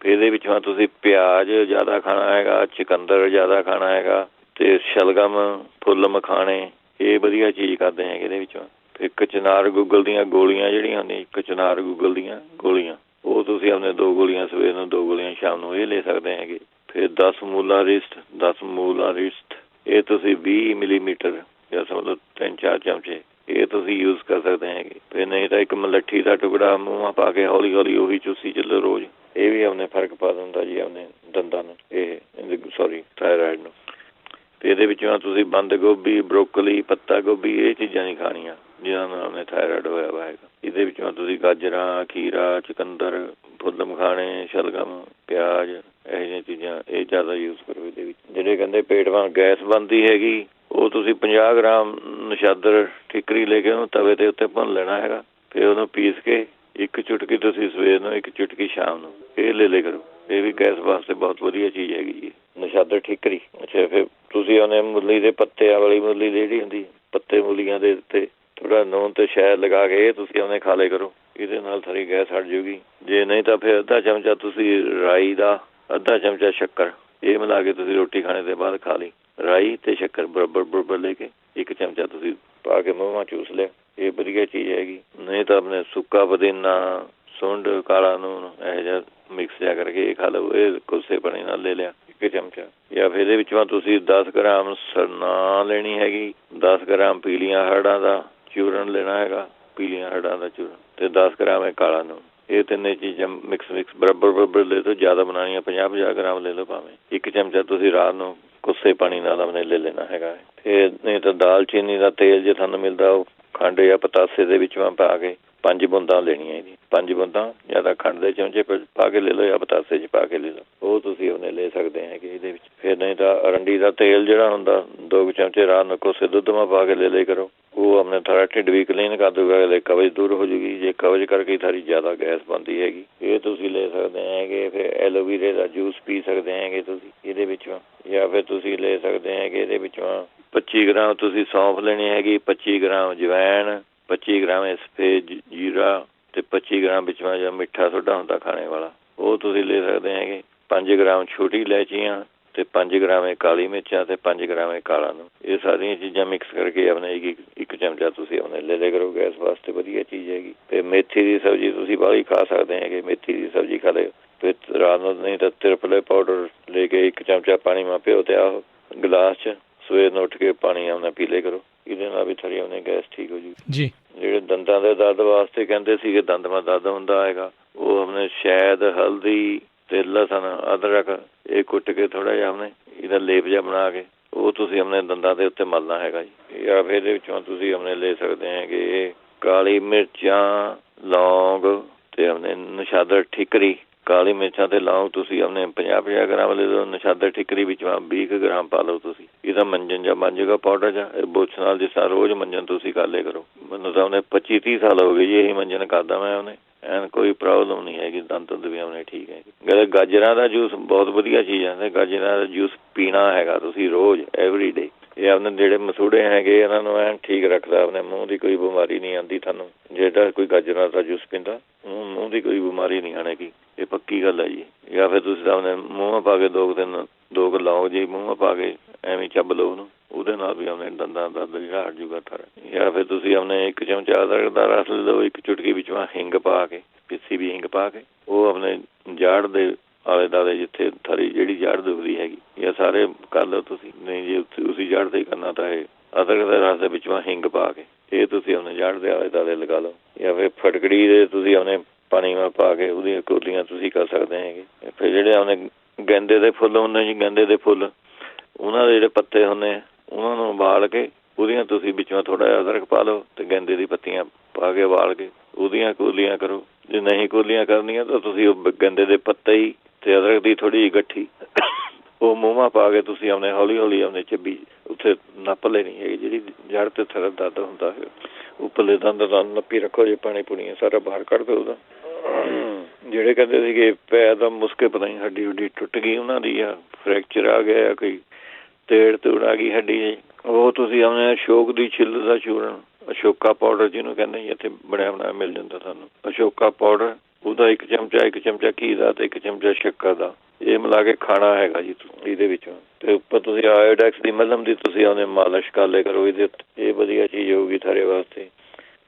B: ਇਹਦੇ ਵਿੱਚੋਂ ਤੁਸੀਂ ਪਿਆਜ਼ ਜ਼ਿਆਦਾ ਖਾਣਾ ਹੈਗਾ, ਚੁਕੰਦਰ ਜ਼ਿਆਦਾ ਖਾਣਾ ਹੈਗਾ, ਅਤੇ ਸ਼ਲਗਮ, ਫੁੱਲ ਮਖਾਣੇ ਇਹ ਵਧੀਆ ਚੀਜ਼ ਕਰਦੇ ਹੈਗੇ ਇਹਦੇ ਵਿੱਚੋਂ। ਇੱਕ ਚਨਾਰ ਗੁੱਗਲ ਦੀਆਂ ਗੋਲੀਆਂ ਜਿਹੜੀਆਂ ਹੁੰਦੀਆਂ, ਇੱਕ ਚਨਾਰ ਗੁੱਗਲ ਦੀਆਂ ਗੋਲੀਆਂ, ਉਹ ਤੁਸੀਂ ਆਪਣੇ 2 ਗੋਲੀਆਂ ਸਵੇਰ ਨੂੰ, 2 ਗੋਲੀਆਂ ਸ਼ਾਮ ਨੂੰ ਇਹ ਲੈ ਸਕਦੇ ਹੈਗੇ। ਫਿਰ 10 ਮੂਲਾ ਰਿਸਟ ਇਹ ਤੁਸੀਂ 20 ਮਿਲੀਮੀਟਰ ਜਾਂ ਸਮਝ 3-4 ਚਮਚੇ ਇਹ ਤੁਸੀਂ ਯੂਜ਼ ਕਰ ਸਕਦੇ ਹੈਗੇ। ਫਿਰ ਨਹੀਂ ਤਾਂ ਇੱਕ ਮਲੱਠੀ ਦਾ ਟੁਕੜਾ ਮੂੰਹਾਂ ਪਾ ਕੇ ਹੌਲੀ ਉਹੀ ਚੂਸੀ ਚੱਲੋ ਰੋਜ਼, ਇਹ ਵੀ ਆਪਣੇ ਫਰਕ ਪਾ ਦਿੰਦਾ ਜੀ ਆਪਣੇ ਦੰਦਾਂ ਨੂੰ, ਥਾਇਰਾਇਡ ਨੂੰ। ਅਤੇ ਇਹਦੇ ਵਿੱਚੋਂ ਤੁਸੀਂ ਬੰਦ ਗੋਭੀ, ਬਰੋਕਲੀ, ਪੱਤਾ ਗੋਭੀ ਇਹ ਚੀਜ਼ਾਂ ਨਹੀਂ ਖਾਣੀਆਂ ਜਿਹਨਾਂ ਨਾਲ ਆਪਣੇ ਥਾਇਰਾਇਡ ਹੋਇਆ ਵਾ ਹੈਗਾ। ਇਹਦੇ ਵਿੱਚੋਂ ਤੁਸੀਂ ਗਾਜਰਾਂ, ਖੀਰਾ, ਚੁਕੰਦਰ, ਫੁੱਲ ਮਖਾਣੇ, ਸ਼ਲਗਮ, ਪਿਆਜ਼ ਇਹੋ ਜਿਹੀਆਂ ਚੀਜ਼ਾਂ ਇਹ ਜ਼ਿਆਦਾ ਯੂਜ਼ ਕਰੋ ਇਹਦੇ ਵਿੱਚ। ਜਿਹੜੇ ਕਹਿੰਦੇ ਪੇਟ ਵਾਂ ਗੈਸ ਬਣਦੀ ਹੈਗੀ, ਉਹ ਤੁਸੀਂ 50 ਗ੍ਰਾਮ ਨਸ਼ਾਦਰ ਠੀਕਰੀ ਲੈ ਕੇ ਉਹਨੂੰ ਤਵੇ ਦੇ ਉੱਤੇ ਭੁੰਨ ਲੈਣਾ ਹੈਗਾ। ਫਿਰ ਉਹਨੂੰ ਪੀਸ ਕੇ 1 ਚੁਟਕੀ ਤੁਸੀਂ ਸਵੇਰ ਨੂੰ, 1 ਚੁਟਕੀ ਸ਼ਾਮ ਨੂੰ ਇਹ ਲੈ ਕਰੋ। ਇਹ ਵੀ ਗੈਸ ਵਾਸਤੇ ਬਹੁਤ ਵਧੀਆ ਚੀਜ਼ ਹੈਗੀ ਜੀ, ਨਸ਼ਾਦਰ ਠੀਕਰੀ। ਅੱਛਾ, ਫਿਰ ਤੁਸੀਂ ਉਹਨੇ ਮੂਲੀ ਦੇ ਪੱਤਿਆਂ ਵਾਲੀ ਮੂਲੀ ਜਿਹੜੀ ਹੁੰਦੀ, ਪੱਤੇ ਮੂਲੀਆਂ ਦੇ ਉੱਤੇ ਥੋੜ੍ਹਾ ਨੂਨ ਅਤੇ ਸ਼ਹਿਦ ਲਗਾ ਕੇ ਇਹ ਤੁਸੀਂ ਉਹਨੇ ਖਾ ਲਿਆ ਕਰੋ। ਇਹਦੇ ਨਾਲ ਸਾਰੀ ਗੈਸ ਹਟ ਜੂਗੀ। ਜੇ ਨਹੀਂ ਤਾਂ ਫਿਰ ਅੱਧਾ ਚਮਚਾ ਤੁਸੀਂ ਰਾਈ ਦਾ, ਅੱਧਾ ਚਮਚਾ ਸ਼ੱਕਰ ਇਹ ਮਿਲਾ ਕੇ ਤੁਸੀਂ ਰੋਟੀ ਖਾਣੇ ਦੇ ਬਾਅਦ ਖਾ ਲਈ। ਰਾਈ ਅਤੇ ਸ਼ੱਕਰ ਬਰਾਬਰ ਲੈ ਕੇ 1 ਚਮਚਾ ਤੁਸੀਂ ਪਾ ਕੇ ਮੂੰਹਾਂ ਚੂਸ ਲਿਆ, ਇਹ ਵਧੀਆ ਚੀਜ਼ ਹੈਗੀ। ਨਹੀਂ ਤਾਂ ਆਪਣੇ ਸੁੱਕਾ ਪੁਦੀਨਾ, ਸੁੰਡ, ਕਾਲਾ ਨੂਨ ਇਹੋ ਜਿਹਾ ਮਿਕਸ ਜਿਹਾ ਕਰਕੇ ਇਹ ਖਾ ਲਓ। ਇਹ ਕੋਸੇ ਪਾਣੀ ਨਾਲ ਲੈ ਲਿਆ 1 ਚਮਚਾ। ਜਾਂ ਫਿਰ ਇਹਦੇ ਵਿੱਚੋਂ ਤੁਸੀਂ 10 ਗ੍ਰਾਮ ਸਰਨਾ ਲੈਣੀ ਹੈਗੀ, 10 ਗ੍ਰਾਮ ਪੀਲੀਆਂ ਹਰੜਾਂ ਦਾ ਚੂਰਨ ਲੈਣਾ ਹੈਗਾ, ਪੀਲੀਆਂ ਹਰੜਾਂ ਦਾ ਚੂਰਨ, ਅਤੇ 10 ਗ੍ਰਾਮ ਹੈ ਕਾਲਾ ਨੂਨ। ਇਹ ਤਿੰਨੇ ਚੀਜ਼ਾਂ ਮਿਕਸ ਬਰਾਬਰ ਲੈ ਲਓ। ਜ਼ਿਆਦਾ ਬਣਾਉਣੀਆਂ 50-50 ਗ੍ਰਾਮ ਲੈ ਲਓ ਭਾਵੇਂ। 1 ਚਮਚਾ ਤੁਸੀਂ ਰਾਤ ਨੂੰ ਕੋਸੇ ਪਾਣੀ ਨਾਲ ਆਪਣੇ ਲੈ ਲੈਣਾ ਹੈਗਾ। ਫਿਰ ਨਹੀਂ ਤਾਂ ਦਾਲਚੀਨੀ ਦਾ ਤੇਲ ਜੇ ਤੁਹਾਨੂੰ ਮਿਲਦਾ, ਉਹ ਖੰਡ ਜਾਂ ਪਤਾਸੇ ਦੇ ਵਿੱਚੋਂ ਪਾ ਕੇ 5 ਬੂੰਦਾਂ ਲੈਣੀਆਂ ਜੀ, 5 ਬੂੰਦਾਂ ਜਾਂ ਤਾਂ ਖੰਡ ਦੇ ਚਮਚੇ ਪਾ ਕੇ ਲੈ ਲਓ ਜਾਂ ਪਤਾਸੇ 'ਚ ਪਾ ਕੇ ਲੈ ਲਓ, ਉਹ ਤੁਸੀਂ ਉਹਨੇ ਲੈ ਸਕਦੇ ਹੈਗੇ ਇਹਦੇ ਵਿੱਚ। ਫਿਰ ਨਹੀਂ ਤਾਂ ਅਰੰਡੀ ਦਾ ਤੇਲ ਜਿਹੜਾ ਹੁੰਦਾ 2 ਚਮਚੇ ਰਾਤ ਨੂੰ ਕੋਸੇ ਦੁੱਧ ਮਾ ਪਾ ਕੇ ਲੈ ਲਿਆ ਕਰੋ। ਉਹ ਆਪਣੇ ਸਾਰਾ ਢਿੱਡ ਵੀ ਕਲੀਨ ਕਰ ਦੂਗਾ, ਕਬਜ਼ ਦੂਰ ਹੋ ਜੂਗੀ। ਜੇ ਕਬਜ਼ ਕਰਕੇ ਸਾਰੀ ਜ਼ਿਆਦਾ ਗੈਸ ਬਣਦੀ ਹੈਗੀ, ਇਹ ਤੁਸੀਂ ਲੈ ਸਕਦੇ ਹੈਗੇ। ਫਿਰ ਐਲੋਵੀਰੇ ਦਾ ਜੂਸ ਪੀ ਸਕਦੇ ਹੈਗੇ ਤੁਸੀਂ ਇਹਦੇ ਵਿੱਚੋਂ। ਜਾਂ ਫਿਰ ਤੁਸੀਂ ਲੈ ਸਕਦੇ ਹੈਗੇ ਇਹਦੇ ਵਿੱਚੋਂ 25 ਗ੍ਰਾਮ ਤੁਸੀਂ ਸੌਂਫ ਲੈਣੀ ਹੈਗੀ, 25 ਗ੍ਰਾਮ ਜਵੈਣ, 25 ਗ੍ਰਾਮ ਸਫੇਦ ਜੀਰਾ, ਅਤੇ 25 ਗ੍ਰਾਮ ਵਿੱਚੋਂ ਜਾਂ ਮਿੱਠਾ ਸੋਡਾ ਹੁੰਦਾ ਖਾਣੇ ਵਾਲਾ, ਉਹ ਤੁਸੀਂ ਲੈ ਸਕਦੇ ਹੈਗੇ। 5 ਗ੍ਰਾਮ ਛੋਟੀ ਇਲਾਇਚੀਆਂ, ਅਤੇ 5 ਗ੍ਰਾਮ ਕਾਲੀ ਮਿਰਚਾਂ, ਅਤੇ 5 ਗ੍ਰਾਮ ਕਾਲਾ ਨੂਣ। ਇਹ ਸਾਰੀਆਂ ਚੀਜ਼ਾਂ ਮਿਕਸ ਕਰਕੇ ਆਪਣੇ 1 ਚਮਚਾ ਤੁਸੀਂ ਆਪਣੇ ਲੈ ਲਿਆ ਕਰੋ। ਗੈਸ ਵਾਸਤੇ ਵਧੀਆ ਚੀਜ਼ ਹੈਗੀ। ਅਤੇ ਮੇਥੀ ਦੀ ਸਬਜ਼ੀ ਤੁਸੀਂ ਬਾਹਲੀ ਖਾ ਸਕਦੇ ਹੈਗੇ, ਮੇਥੀ ਦੀ ਸਬਜ਼ੀ ਖਾ ਲਿਓ। ਫਿਰ ਰਾਤ ਨੂੰ ਨਹੀਂ ਤਾਂ ਤਿਰਪਲੇ ਪਾਊਡਰ ਲੈ ਕੇ 1 ਚਮਚਾ ਪਾਣੀ ਮਾ ਭਿਓ ਤੇ ਆਹ ਗਲਾਸ 'ਚ ਸਵੇਰ ਨੂੰ ਉੱਠ ਕੇ ਪਾਣੀ ਆਪਣਾ ਪੀ ਲਿਆ ਕਰੋ। ਇਹਦੇ ਨਾਲ ਵੀ ਥੋੜ੍ਹੀ ਆਪਣੇ ਗੈਸ ਠੀਕ ਹੋ ਜੂਗੀ ਜੀ। ਜਿਹੜੇ ਦੰਦਾਂ ਦੇ ਦਰਦ ਵਾਸਤੇ ਕਹਿੰਦੇ ਸੀਗੇ, ਦੰਦ ਮਾ ਦਰਦ ਹੁੰਦਾ ਹੈਗਾ, ਉਹ ਆਪਣੇ ਸ਼ਹਿਦ, ਹਲਦੀ ਅਤੇ ਲਸਣ, ਅਦਰਕ ਇਹ ਕੁੱਟ ਕੇ ਥੋੜ੍ਹਾ ਜਿਹਾ ਆਪਣੇ ਇਹਦਾ ਲੇਪ ਜਿਹਾ ਬਣਾ ਕੇ ਉਹ ਤੁਸੀਂ ਆਪਣੇ ਦੰਦਾਂ ਦੇ ਉੱਤੇ ਮਲਣਾ ਹੈਗਾ ਜੀ। ਜਾਂ ਫਿਰ ਇਹਦੇ ਵਿੱਚੋਂ ਤੁਸੀਂ ਆਪਣੇ ਲੈ ਸਕਦੇ ਹੈਗੇ ਕਾਲੀ ਮਿਰਚਾਂ, ਲੌਂਗ ਤੇ ਆਪਣੇ ਨਸ਼ਾਦਰ ਠਿਕਰੀ। ਕਾਲੀ ਮਿਰਚਾਂ ਤੇ ਲੌਂਗ ਤੁਸੀਂ ਆਪਣੇ 50-50 ਗ੍ਰਾਮ ਲੈ ਲਓ। ਨਸ਼ਾਦਰ ਠਿਕਰੀ ਵਿੱਚ 20 ਕੁ ਗ੍ਰਾਮ ਪਾ ਲਓ ਤੁਸੀਂ। ਇਹਦਾ ਮੰਜਨ ਜਾਂ ਬਣ ਜਾਊਗਾ ਪਾਊਡਰ ਜਾਂ ਬੁਰਸ਼ ਨਾਲ। ਜਿਸ ਤਰ੍ਹਾਂ ਰੋਜ਼ ਮੰਜਨ ਤੁਸੀਂ ਕਰ ਲਿਆ ਕਰੋ। ਮੈਨੂੰ ਤਾਂ ਉਹਨੇ 25-30 ਸਾਲ ਹੋ ਗਏ ਜੀ ਇਹੀ ਮੰਜਨ ਕਰਦਾ ਮੈਂ। ਉਹਨੇ ਐਨ ਕੋਈ ਪ੍ਰੋਬਲਮ ਨਹੀਂ ਹੈਗੀ। ਦੰਦ ਵੀ ਆਪਣੇ ਠੀਕ ਹੈਗੇ। ਗਾਜਰਾਂ ਦਾ ਜੂਸ ਬਹੁਤ ਵਧੀਆ ਚੀਜ਼ ਹੈ। ਗਾਜਰਾਂ ਦਾ ਜੂਸ ਪੀਣਾ ਹੈਗਾ ਤੁਸੀਂ ਰੋਜ਼, ਐਵਰੀ ਡੇ। ਇਹ ਆਪਣੇ ਜਿਹੜੇ ਮਸੂੜੇ ਹੈਗੇ ਇਹਨਾਂ ਨੂੰ ਐਨ ਠੀਕ ਰੱਖਦਾ। ਆਪਣੇ ਮੂੰਹ ਦੀ ਕੋਈ ਬਿਮਾਰੀ ਨਹੀਂ ਆਉਂਦੀ ਤੁਹਾਨੂੰ। ਜਿਹੜਾ ਕੋਈ ਗਾਜਰਾਂ ਦਾ ਜੂਸ ਪੀਂਦਾ ਮੂੰਹ ਦੀ ਕੋਈ ਬਿਮਾਰੀ ਨਹੀਂ ਆਣੇਗੀ। ਇਹ ਪੱਕੀ ਗੱਲ ਹੈ ਜੀ। ਜਾਂ ਫਿਰ ਤੁਸੀਂ ਆਪਣੇ ਮੂੰਹ ਪਾ ਕੇ 2 ਦਿਨ 2 ਕੁ ਲਾਓ ਜੀ, ਮੂੰਹ ਪਾ ਕੇ ਐਵੇਂ ਚੱਬ ਲਓ ਉਹਨੂੰ। ਉਹਦੇ ਨਾਲ ਵੀ ਆਪਣੇ ਦੰਦਾਂ ਦਾ ਦਰਦ ਜਿਹੜਾ ਹਟ ਜੂਗਾ ਥਰ। ਜਾਂ ਫਿਰ ਤੁਸੀਂ ਆਪਣੇ 1 ਚਮਚਾ ਅਦਰਕ ਦਾ ਰਸ ਲੈ ਲਓ। 1 ਚੁਟਕੀ ਵਿੱਚੋਂ ਹਿੰਗ ਪਾ ਕੇ, ਪਿੱਸੀ ਵੀ ਹਿੰਗ ਪਾ ਕੇ, ਉਹ ਆਪਣੇ ਜਾੜ ਦੇ ਆਲੇ ਦੁਆਲੇ ਜਿੱਥੇ ਥਰੀ ਜਿਹੜੀ ਜਾੜ ਦੁਖਦੀ ਹੈਗੀ ਜਾਂ ਸਾਰੇ ਕਰ ਲਓ ਤੁਸੀਂ। ਨਹੀਂ ਜੇ ਤੁਸੀਂ ਜਾੜ ਤੇ ਕਰਨਾ ਤਾਂ ਇਹ ਅਦਰਕ ਦੇ ਰਸ ਦੇ ਵਿੱਚੋਂ ਹਿੰਗ ਪਾ ਕੇ ਇਹ ਤੁਸੀਂ ਆਪਣੇ ਜਾੜ ਦੇ ਆਲੇ ਦੁਆਲੇ ਲਗਾ ਲਓ। ਜਾਂ ਫਿਰ ਫਟਕੜੀ ਦੇ ਤੁਸੀਂ ਆਪਣੇ ਪਾਣੀ ਵਿੱਚ ਪਾ ਕੇ ਉਹਦੀਆਂ ਕੋਲੀਆਂ ਤੁਸੀਂ ਕਰ ਸਕਦੇ ਹੈਗੇ। ਫਿਰ ਜਿਹੜੇ ਆਪਣੇ ਗੈਂਦੇ ਦੇ ਫੁੱਲ ਹੁੰਦੇ ਜੀ, ਗੈਂਦੇ ਦੇ ਫੁੱਲ ਉਹਨਾਂ ਦੇ ਜਿਹੜੇ ਪੱਤੇ ਹੁੰਦੇ ਉਹਨਾਂ ਨੂੰ ਉਬਾਲ ਕੇ ਉਹਦੀਆਂ ਤੁਸੀਂ ਵਿੱਚੋਂ ਥੋੜ੍ਹਾ ਜਿਹਾ ਅਦਰਕ ਪਾ ਲਓ ਅਤੇ ਗੈਂਦੇ ਦੀ ਪੱਤੀਆਂ ਪਾ ਕੇ ਉਬਾਲ ਕੇ ਉਹਦੀਆਂ ਕੋਲੀਆਂ ਕਰੋ। ਜੇ ਨਹੀਂ ਕੋਲੀਆਂ ਕਰਨੀਆਂ ਤਾਂ ਤੁਸੀਂ ਉਹ ਗੈਂਦੇ ਦੇ ਪੱਤੇ ਹੀ ਅਤੇ ਅਦਰਕ ਦੀ ਥੋੜ੍ਹੀ ਜਿਹੀ ਗੱਠੀ ਉਹ ਮੂੰਹਾਂ ਪਾ ਕੇ ਤੁਸੀਂ ਆਪਣੇ ਹੌਲੀ ਹੌਲੀ ਆਪਣੇ ਚੱਬੀ ਉੱਥੇ ਨੱਪ ਲੈਣੀ ਹੈਗੀ। ਜਿਹੜੀ ਜੜ੍ਹ 'ਤੇ ਥਰ ਦਰਦ ਹੁੰਦਾ ਹੈ ਉੱਪਰਲੇ ਦੰਦ ਨੱਪੀ ਰੱਖੋ ਜੀ। ਪਾਣੀ ਪੂਣੀ ਸਾਰਾ ਬਾਹਰ ਕੱਢ ਦਿਓ ਉਹਦਾ। ਜਿਹੜੇ ਕਹਿੰਦੇ ਸੀਗੇ ਪੈਰ ਦਾ ਮੁਸਕੇ ਪਤਾ ਨਹੀਂ ਹੱਡੀ ਹੁੱਡੀ ਟੁੱਟ ਗਈ ਉਹਨਾਂ ਦੀ ਆ, ਫਰੈਕਚਰ ਆ ਗਿਆ, ਕੋਈ ਤੇੜ ਤੂੜ ਆ ਗਈ ਹੱਡੀ ਦੀ, ਉਹ ਤੁਸੀਂ ਆਪਣੇ ਅਸ਼ੋਕ ਦੀ ਛਿੱਲ ਦਾ ਚੂਰਨ, ਅਸ਼ੋਕਾ ਪਾਊਡਰ ਜਿਹਨੂੰ ਕਹਿੰਦੇ ਜੀ, ਇੱਥੇ ਬਣਿਆ ਬਣਾਇਆ ਮਿਲ ਜਾਂਦਾ ਤੁਹਾਨੂੰ ਅਸ਼ੋਕਾ ਪਾਊਡਰ। ਉਹਦਾ 1 ਚਮਚਾ ਘੀ ਦਾ ਅਤੇ 1 ਚਮਚਾ ਸ਼ੱਕਰ ਦਾ ਇਹ ਮਿਲਾ ਕੇ ਖਾਣਾ ਹੈਗਾ ਜੀ ਇਹਦੇ ਵਿੱਚੋਂ। ਅਤੇ ਉੱਪਰ ਤੁਸੀਂ ਆਇਓਡੈਕਸ ਦੀ ਮੱਲਮ ਦੀ ਤੁਸੀਂ ਆਪਣੇ ਮਾਲਿਸ਼ ਕਰ ਲਿਆ ਕਰੋ ਇਹਦੇ ਉੱਤੇ। ਇਹ ਵਧੀਆ ਚੀਜ਼ ਹੋਊਗੀ ਥਾਰੇ ਵਾਸਤੇ।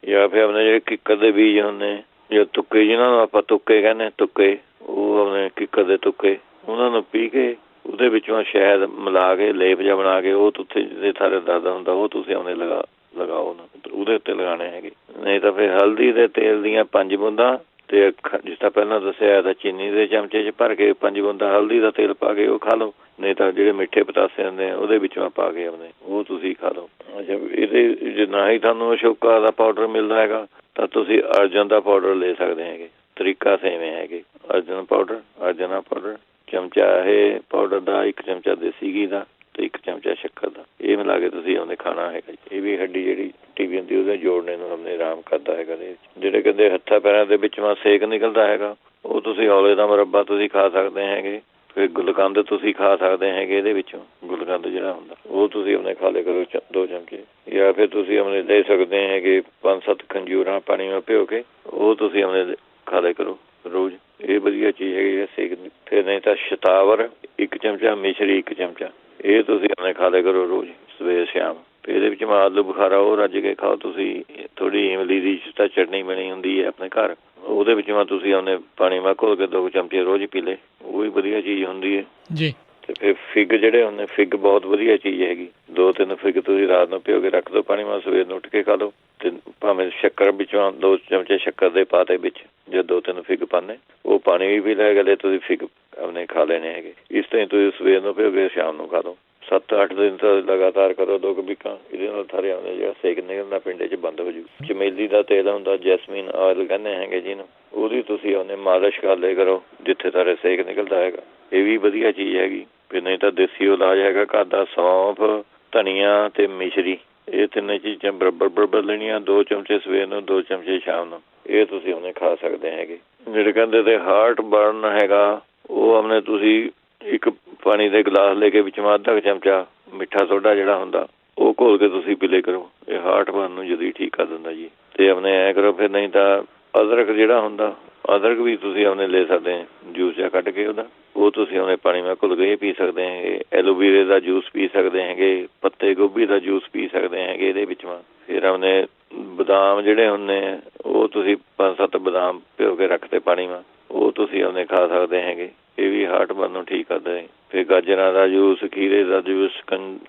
B: ਜਾਂ ਫਿਰ ਆਪਣੇ ਜਿਹੜੇ ਕਿੱਕਰ ਦੇ ਬੀਜ ਹੁੰਦੇ ਜਾਂ ਤੁੱਕੇ ਜਿਹਨਾਂ ਨੂੰ ਆਪਾਂ ਤੁੱਕੇ ਕਹਿੰਦੇ, ਤੁੱਕੇ ਉਹ ਆਪਣੇ ਕਿੱਕਰ ਦੇ ਤੁੱਕੇ ਉਹਨਾਂ ਨੂੰ ਪੀ ਕੇ ਉਹਦੇ ਵਿੱਚੋਂ ਸ਼ਹਿਦ ਮਿਲਾ ਕੇ ਲੇਪ ਜਿਹਾ ਬਣਾ ਕੇ ਉਹ ਉੱਥੇ ਜਿਹਦੇ ਥਾਰੇ ਦਰਦ ਹੁੰਦਾ ਉਹ ਤੁਸੀਂ ਆਪਣੇ ਲਗਾਓ ਨਾ ਉਹਦੇ ਉੱਤੇ ਲਗਾਉਣੇ ਹੈਗੇ। ਨਹੀਂ ਤਾਂ ਫਿਰ ਹਲਦੀ ਦੇ ਤੇਲ ਦੀਆਂ 5 ਬੂੰਦਾਂ ਅਤੇ ਜਿਸ ਤਰ੍ਹਾਂ ਪਹਿਲਾਂ ਦੱਸਿਆ ਤਾਂ ਚੀਨੀ ਦੇ ਚਮਚੇ 'ਚ ਭਰ ਕੇ 5 ਬੂੰਦਾਂ ਹਲਦੀ ਦਾ ਤੇਲ ਪਾ ਕੇ ਉਹ ਖਾ ਲਓ। ਨਹੀਂ ਤਾਂ ਜਿਹੜੇ ਮਿੱਠੇ ਪਤਾਸੇ ਹੁੰਦੇ ਆ ਉਹਦੇ ਵਿੱਚੋਂ ਪਾ ਕੇ ਆਪਣੇ ਉਹ ਤੁਸੀਂ ਖਾ ਲਓ। ਅੱਛਾ, ਇਹਦੇ ਜੇ ਨਾ ਹੀ ਤੁਹਾਨੂੰ ਅਸ਼ੋਕਾ ਦਾ ਪਾਊਡਰ ਮਿਲਦਾ ਹੈਗਾ ਤਾਂ ਤੁਸੀਂ ਅਰਜਨ ਦਾ ਪਾਊਡਰ ਲੈ ਸਕਦੇ ਹੈਗੇ। ਤਰੀਕਾ ਸੇਵੇਂ ਹੈਗੇ। ਅਰਜਨ ਪਾਊਡਰ ਚਮਚਾ ਇਹ ਪਾਊਡਰ ਦਾ, 1 ਚਮਚਾ ਦੇਸੀ ਘੀ ਦਾ ਅਤੇ 1 ਚਮਚਾ ਸ਼ੱਕਰ ਦਾ ਇਹ ਮਿਲਾ ਕੇ ਤੁਸੀਂ ਉਹਨੇ ਖਾਣਾ ਹੈਗਾ। ਇਹ ਵੀ ਹੱਡੀ ਜਿਹੜੀ ਟੁੱਟੀ ਵੀ ਹੁੰਦੀ ਉਹਦੇ ਜੋੜਨੇ ਨੂੰ ਆਪਣੇ ਆਰਾਮ ਕਰਦਾ ਹੈਗਾ। ਇਹਦੇ ਵਿੱਚ ਜਿਹੜੇ ਕਹਿੰਦੇ ਹੱਥਾਂ ਪੈਰਾਂ ਦੇ ਵਿੱਚੋਂ ਸੇਕ ਨਿਕਲਦਾ ਹੈਗਾ ਉਹ ਤੁਸੀਂ ਔਲੇ ਦਾ ਮੁਰੱਬਾ ਤੁਸੀਂ ਖਾ ਸਕਦੇ ਹੈਗੇ। ਫਿਰ ਗੁਲਕੰਦ ਤੁਸੀਂ ਖਾ ਸਕਦੇ ਹੈਗੇ। ਇਹਦੇ ਵਿੱਚੋਂ ਗੁਲਕੰਦ ਜਿਹੜਾ ਹੁੰਦਾ ਉਹ ਤੁਸੀਂ ਆਪਣੇ ਖਾ ਲਿਆ ਕਰੋ 2 ਚਮਚੇ। ਜਾਂ ਫਿਰ ਤੁਸੀਂ ਆਪਣੇ ਲੈ ਸਕਦੇ ਹੈਗੇ 5-7 ਖੰਜੂਰਾਂ ਪਾਣੀ ਵਿੱਚ ਭਿਓ ਕੇ ਉਹ ਤੁਸੀਂ ਆਪਣੇ ਖਾ ਲਿਆ ਕਰੋ ਰੋਜ਼। ਇਹ ਵਧੀਆ ਚੀਜ਼ ਹੈਗੀ ਹੈ ਸੇਕ ਦੀ। ਫਿਰ ਨਹੀਂ ਤਾਂ ਸ਼ਤਾਵਰ 1 ਚਮਚਾ, ਮਿਸ਼ਰੀ 1 ਚਮਚਾ ਇਹ ਤੁਸੀਂ ਆਪਣੇ ਖਾ ਲਿਆ ਕਰੋ ਰੋਜ਼ ਸਵੇਰੇ ਸ਼ਾਮ। ਇਹਦੇ ਵਿੱਚ ਆਲੂ ਬੁਖਾਰਾ ਉਹ ਰੱਜ ਕੇ ਖਾਓ ਤੁਸੀਂ। ਥੋੜ੍ਹੀ ਇਮਲੀ ਦੀ ਤਾਂ ਚਟਨੀ ਬਣੀ ਹੁੰਦੀ ਹੈ ਆਪਣੇ ਘਰ ਉਹਦੇ ਵਿੱਚੋਂ ਤੁਸੀਂ ਆਪਣੇ ਪਾਣੀ ਵਿੱਚ ਘੋਲ ਕੇ 2 ਚਮਚੇ ਰੋਜ਼ ਪੀ ਲਏ ਉਹ ਵੀ ਵਧੀਆ ਚੀਜ਼ ਹੁੰਦੀ ਹੈ ਜੀ। ਅਤੇ ਫਿਰ ਫਿੱਗ ਜਿਹੜੇ ਹੁੰਦੇ ਫਿੱਗ ਬਹੁਤ ਵਧੀਆ ਚੀਜ਼ ਹੈਗੀ। 2-3 ਫਿੱਗ ਤੁਸੀਂ ਰਾਤ ਨੂੰ ਭਿਓ ਕੇ ਰੱਖ ਦਿਓ ਪਾਣੀ ਵਿੱਚ, ਸਵੇਰ ਨੂੰ ਉੱਠ ਕੇ ਖਾ ਲਓ। ਅਤੇ ਭਾਵੇਂ ਸ਼ੱਕਰ ਵਿੱਚੋਂ 2 ਚਮਚੇ ਸ਼ੱਕਰ ਦੇ ਪਾ ਦੇ ਵਿੱਚ ਜੇ 2-3 ਫਿੱਗ ਪਾਉਂਦੇ ਉਹ ਪਾਣੀ ਵੀ ਪੀ ਲਿਆ ਗਲੇ ਤੁਸੀਂ ਫਿੱਗ ਆਪਣੇ ਖਾ ਲੈਣੇ ਹੈਗੇ। ਇਸ ਤਰ੍ਹਾਂ ਤੁਸੀਂ ਸਵੇਰ ਨੂੰ ਭਿਓ ਕੇ ਸ਼ਾਮ ਨੂੰ ਖਾ ਲਓ। 7-8 ਦਿਨ ਤਾਂ ਲਗਾਤਾਰ ਕਰੋ 2 ਵੀਕਾਂ। ਇਹਦੇ ਨਾਲ ਥਾਰੇ ਆਉਂਦੇ ਜਿਹੜਾ ਸੇਕ ਨਿਕਲਦਾ ਪਿੰਡੇ 'ਚ ਬੰਦ ਹੋ ਜੂ। ਚਮੇਲੀ ਦਾ ਤੇਲ ਹੁੰਦਾ, ਜੈਸਮੀਨ ਆਇਲ ਕਹਿੰਦੇ ਹੈਗੇ ਜਿਹਨੂੰ, ਉਹਦੀ ਤੁਸੀਂ ਉਹਨੇ ਮਾਲਿਸ਼ ਕਰ ਲਿਆ ਕਰੋ ਜਿੱਥੇ ਥਾਰੇ ਸੇਕ ਨਿਕਲਦਾ ਹੈਗਾ। ਇਹ ਵੀ ਵਧੀਆ ਚੀਜ਼ ਹੈਗੀ। ਫਿਰ ਨਹੀਂ ਤਾਂ ਦੇਸੀ ਇਲਾਜ ਹੈਗਾ ਘਰ ਦਾ, ਸੌਂਫ, ਧਨੀਆ ਅਤੇ ਮਿਸ਼ਰੀ ਇਹ 3 ਚੀਜ਼ਾਂ ਬਰਾਬਰ ਲੈਣੀਆਂ। 2 ਚਮਚੇ ਸਵੇਰ ਨੂੰ, 2 ਚਮਚੇ ਸ਼ਾਮ ਨੂੰ ਇਹ ਤੁਸੀਂ ਉਹਨੇ ਖਾ ਸਕਦੇ ਹੈਗੇ। ਜਿਹੜੇ ਕਹਿੰਦੇ ਤੇ ਹਾਰਟ ਬਰਨ ਹੈਗਾ ਉਹ ਆਪਣੇ ਤੁਸੀਂ 1 ਪਾਣੀ ਦੇ ਗਲਾਸ ਲੈ ਕੇ ਵਿੱਚੋਂ ਅੱਧਾ ਚਮਚਾ ਮਿੱਠਾ ਸੋਡਾ ਜਿਹੜਾ ਹੁੰਦਾ ਉਹ ਘੋਲ ਕੇ ਤੁਸੀਂ ਪੀ ਲਿਆ ਕਰੋ। ਇਹ ਹਾਰਟ ਬਰਨ ਨੂੰ ਜਦੀ ਠੀਕ ਕਰ ਦਿੰਦਾ ਜੀ। ਅਤੇ ਆਪਣੇ ਐਂ ਕਰੋ ਫਿਰ ਨਹੀਂ ਤਾਂ ਅਦਰਕ ਜਿਹੜਾ ਹੁੰਦਾ ਅਦਰਕ ਵੀ ਤੁਸੀਂ ਆਪਣੇ ਲੈ ਸਕਦੇ ਜੂਸ ਜਿਹਾ ਕੱਢ ਕੇ ਉਹਦਾ ਉਹ ਤੁਸੀਂ ਆਪਣੇ ਪਾਣੀ ਵਿੱਚ ਘੁਲ ਕੇ ਪੀ ਸਕਦੇ ਹੈਗੇ। ਐਲੋਵੀਰੇ ਦਾ ਜੂਸ ਪੀ ਸਕਦੇ ਹੈਗੇ। ਪੱਤੇ ਗੋਭੀ ਦਾ ਜੂਸ ਪੀ ਸਕਦੇ ਹੈਗੇ ਇਹਦੇ ਵਿੱਚੋਂ। ਫਿਰ ਆਪਣੇ ਬਦਾਮ ਜਿਹੜੇ ਹੁੰਦੇ ਉਹ ਤੁਸੀਂ 5-7 ਬਦਾਮ ਭਿਓ ਕੇ ਰੱਖਦੇ ਪਾਣੀ ਵਿੱਚ ਉਹ ਤੁਸੀਂ ਆਪਣੇ ਖਾ ਸਕਦੇ ਹੈਗੇ। ਇਹ ਵੀ ਹਾਰਟ ਬਰਨ ਨੂੰ ਠੀਕ ਕਰਦਾ ਹੈ। ਫਿਰ ਗਾਜਰਾਂ ਦਾ ਜੂਸ, ਖੀਰੇ ਦਾ ਜੂਸ,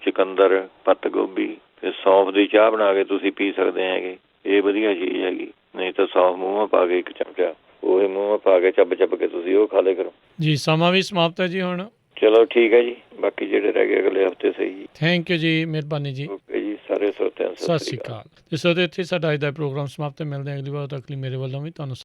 B: ਚੁਕੰਦਰ, ਪੱਤ ਗੋਭੀ, ਫਿਰ ਸੌਂਫ ਦੀ ਚਾਹ ਬਣਾ ਕੇ ਤੁਸੀਂ ਪੀ ਸਕਦੇ ਹੈਗੇ। ਇਹ ਵਧੀਆ ਚੀਜ਼ ਹੈਗੀ। ਨਹੀਂ ਤਾਂ ਸੌਂਫ ਮੂੰਹ ਪਾ ਕੇ 1 ਚਮਚਾ ਉਹ ਮੂੰਹ ਪਾ ਕੇ ਚੱਬ ਕੇ ਤੁਸੀਂ ਉਹ ਖਾ ਲਿਆ ਕਰੋ
A: ਜੀ। ਸਮਾਂ ਵੀ ਸਮਾਪਤ ਹੈ ਜੀ ਹੁਣ।
B: ਚਲੋ ਠੀਕ ਹੈ ਜੀ। ਬਾਕੀ ਜਿਹੜੇ ਰਹਿ ਗਏ ਅਗਲੇ ਹਫ਼ਤੇ ਸਹੀ ਜੀ।
A: ਥੈਂਕ ਯੂ ਜੀ, ਮਿਹਰਬਾਨੀ ਜੀ।
B: ਓਕੇ ਜੀ। ਸਾਰੇ ਸਰੋਤਿਆਂ
A: ਸਤਿ ਸ਼੍ਰੀ ਅਕਾਲ। ਤੇ ਸੋ ਇੱਥੇ ਸਾਡਾ ਅੱਜ ਦਾ ਪ੍ਰੋਗਰਾਮ ਸਮਾਪਤ ਹੈ। ਮਿਲਦੇ ਹਾਂ ਅਗਲੀ ਵਾਰ, ਤੱਕ ਲਈ ਮੇਰੇ ਵੱਲੋਂ ਵੀ ਤੁਹਾਨੂੰ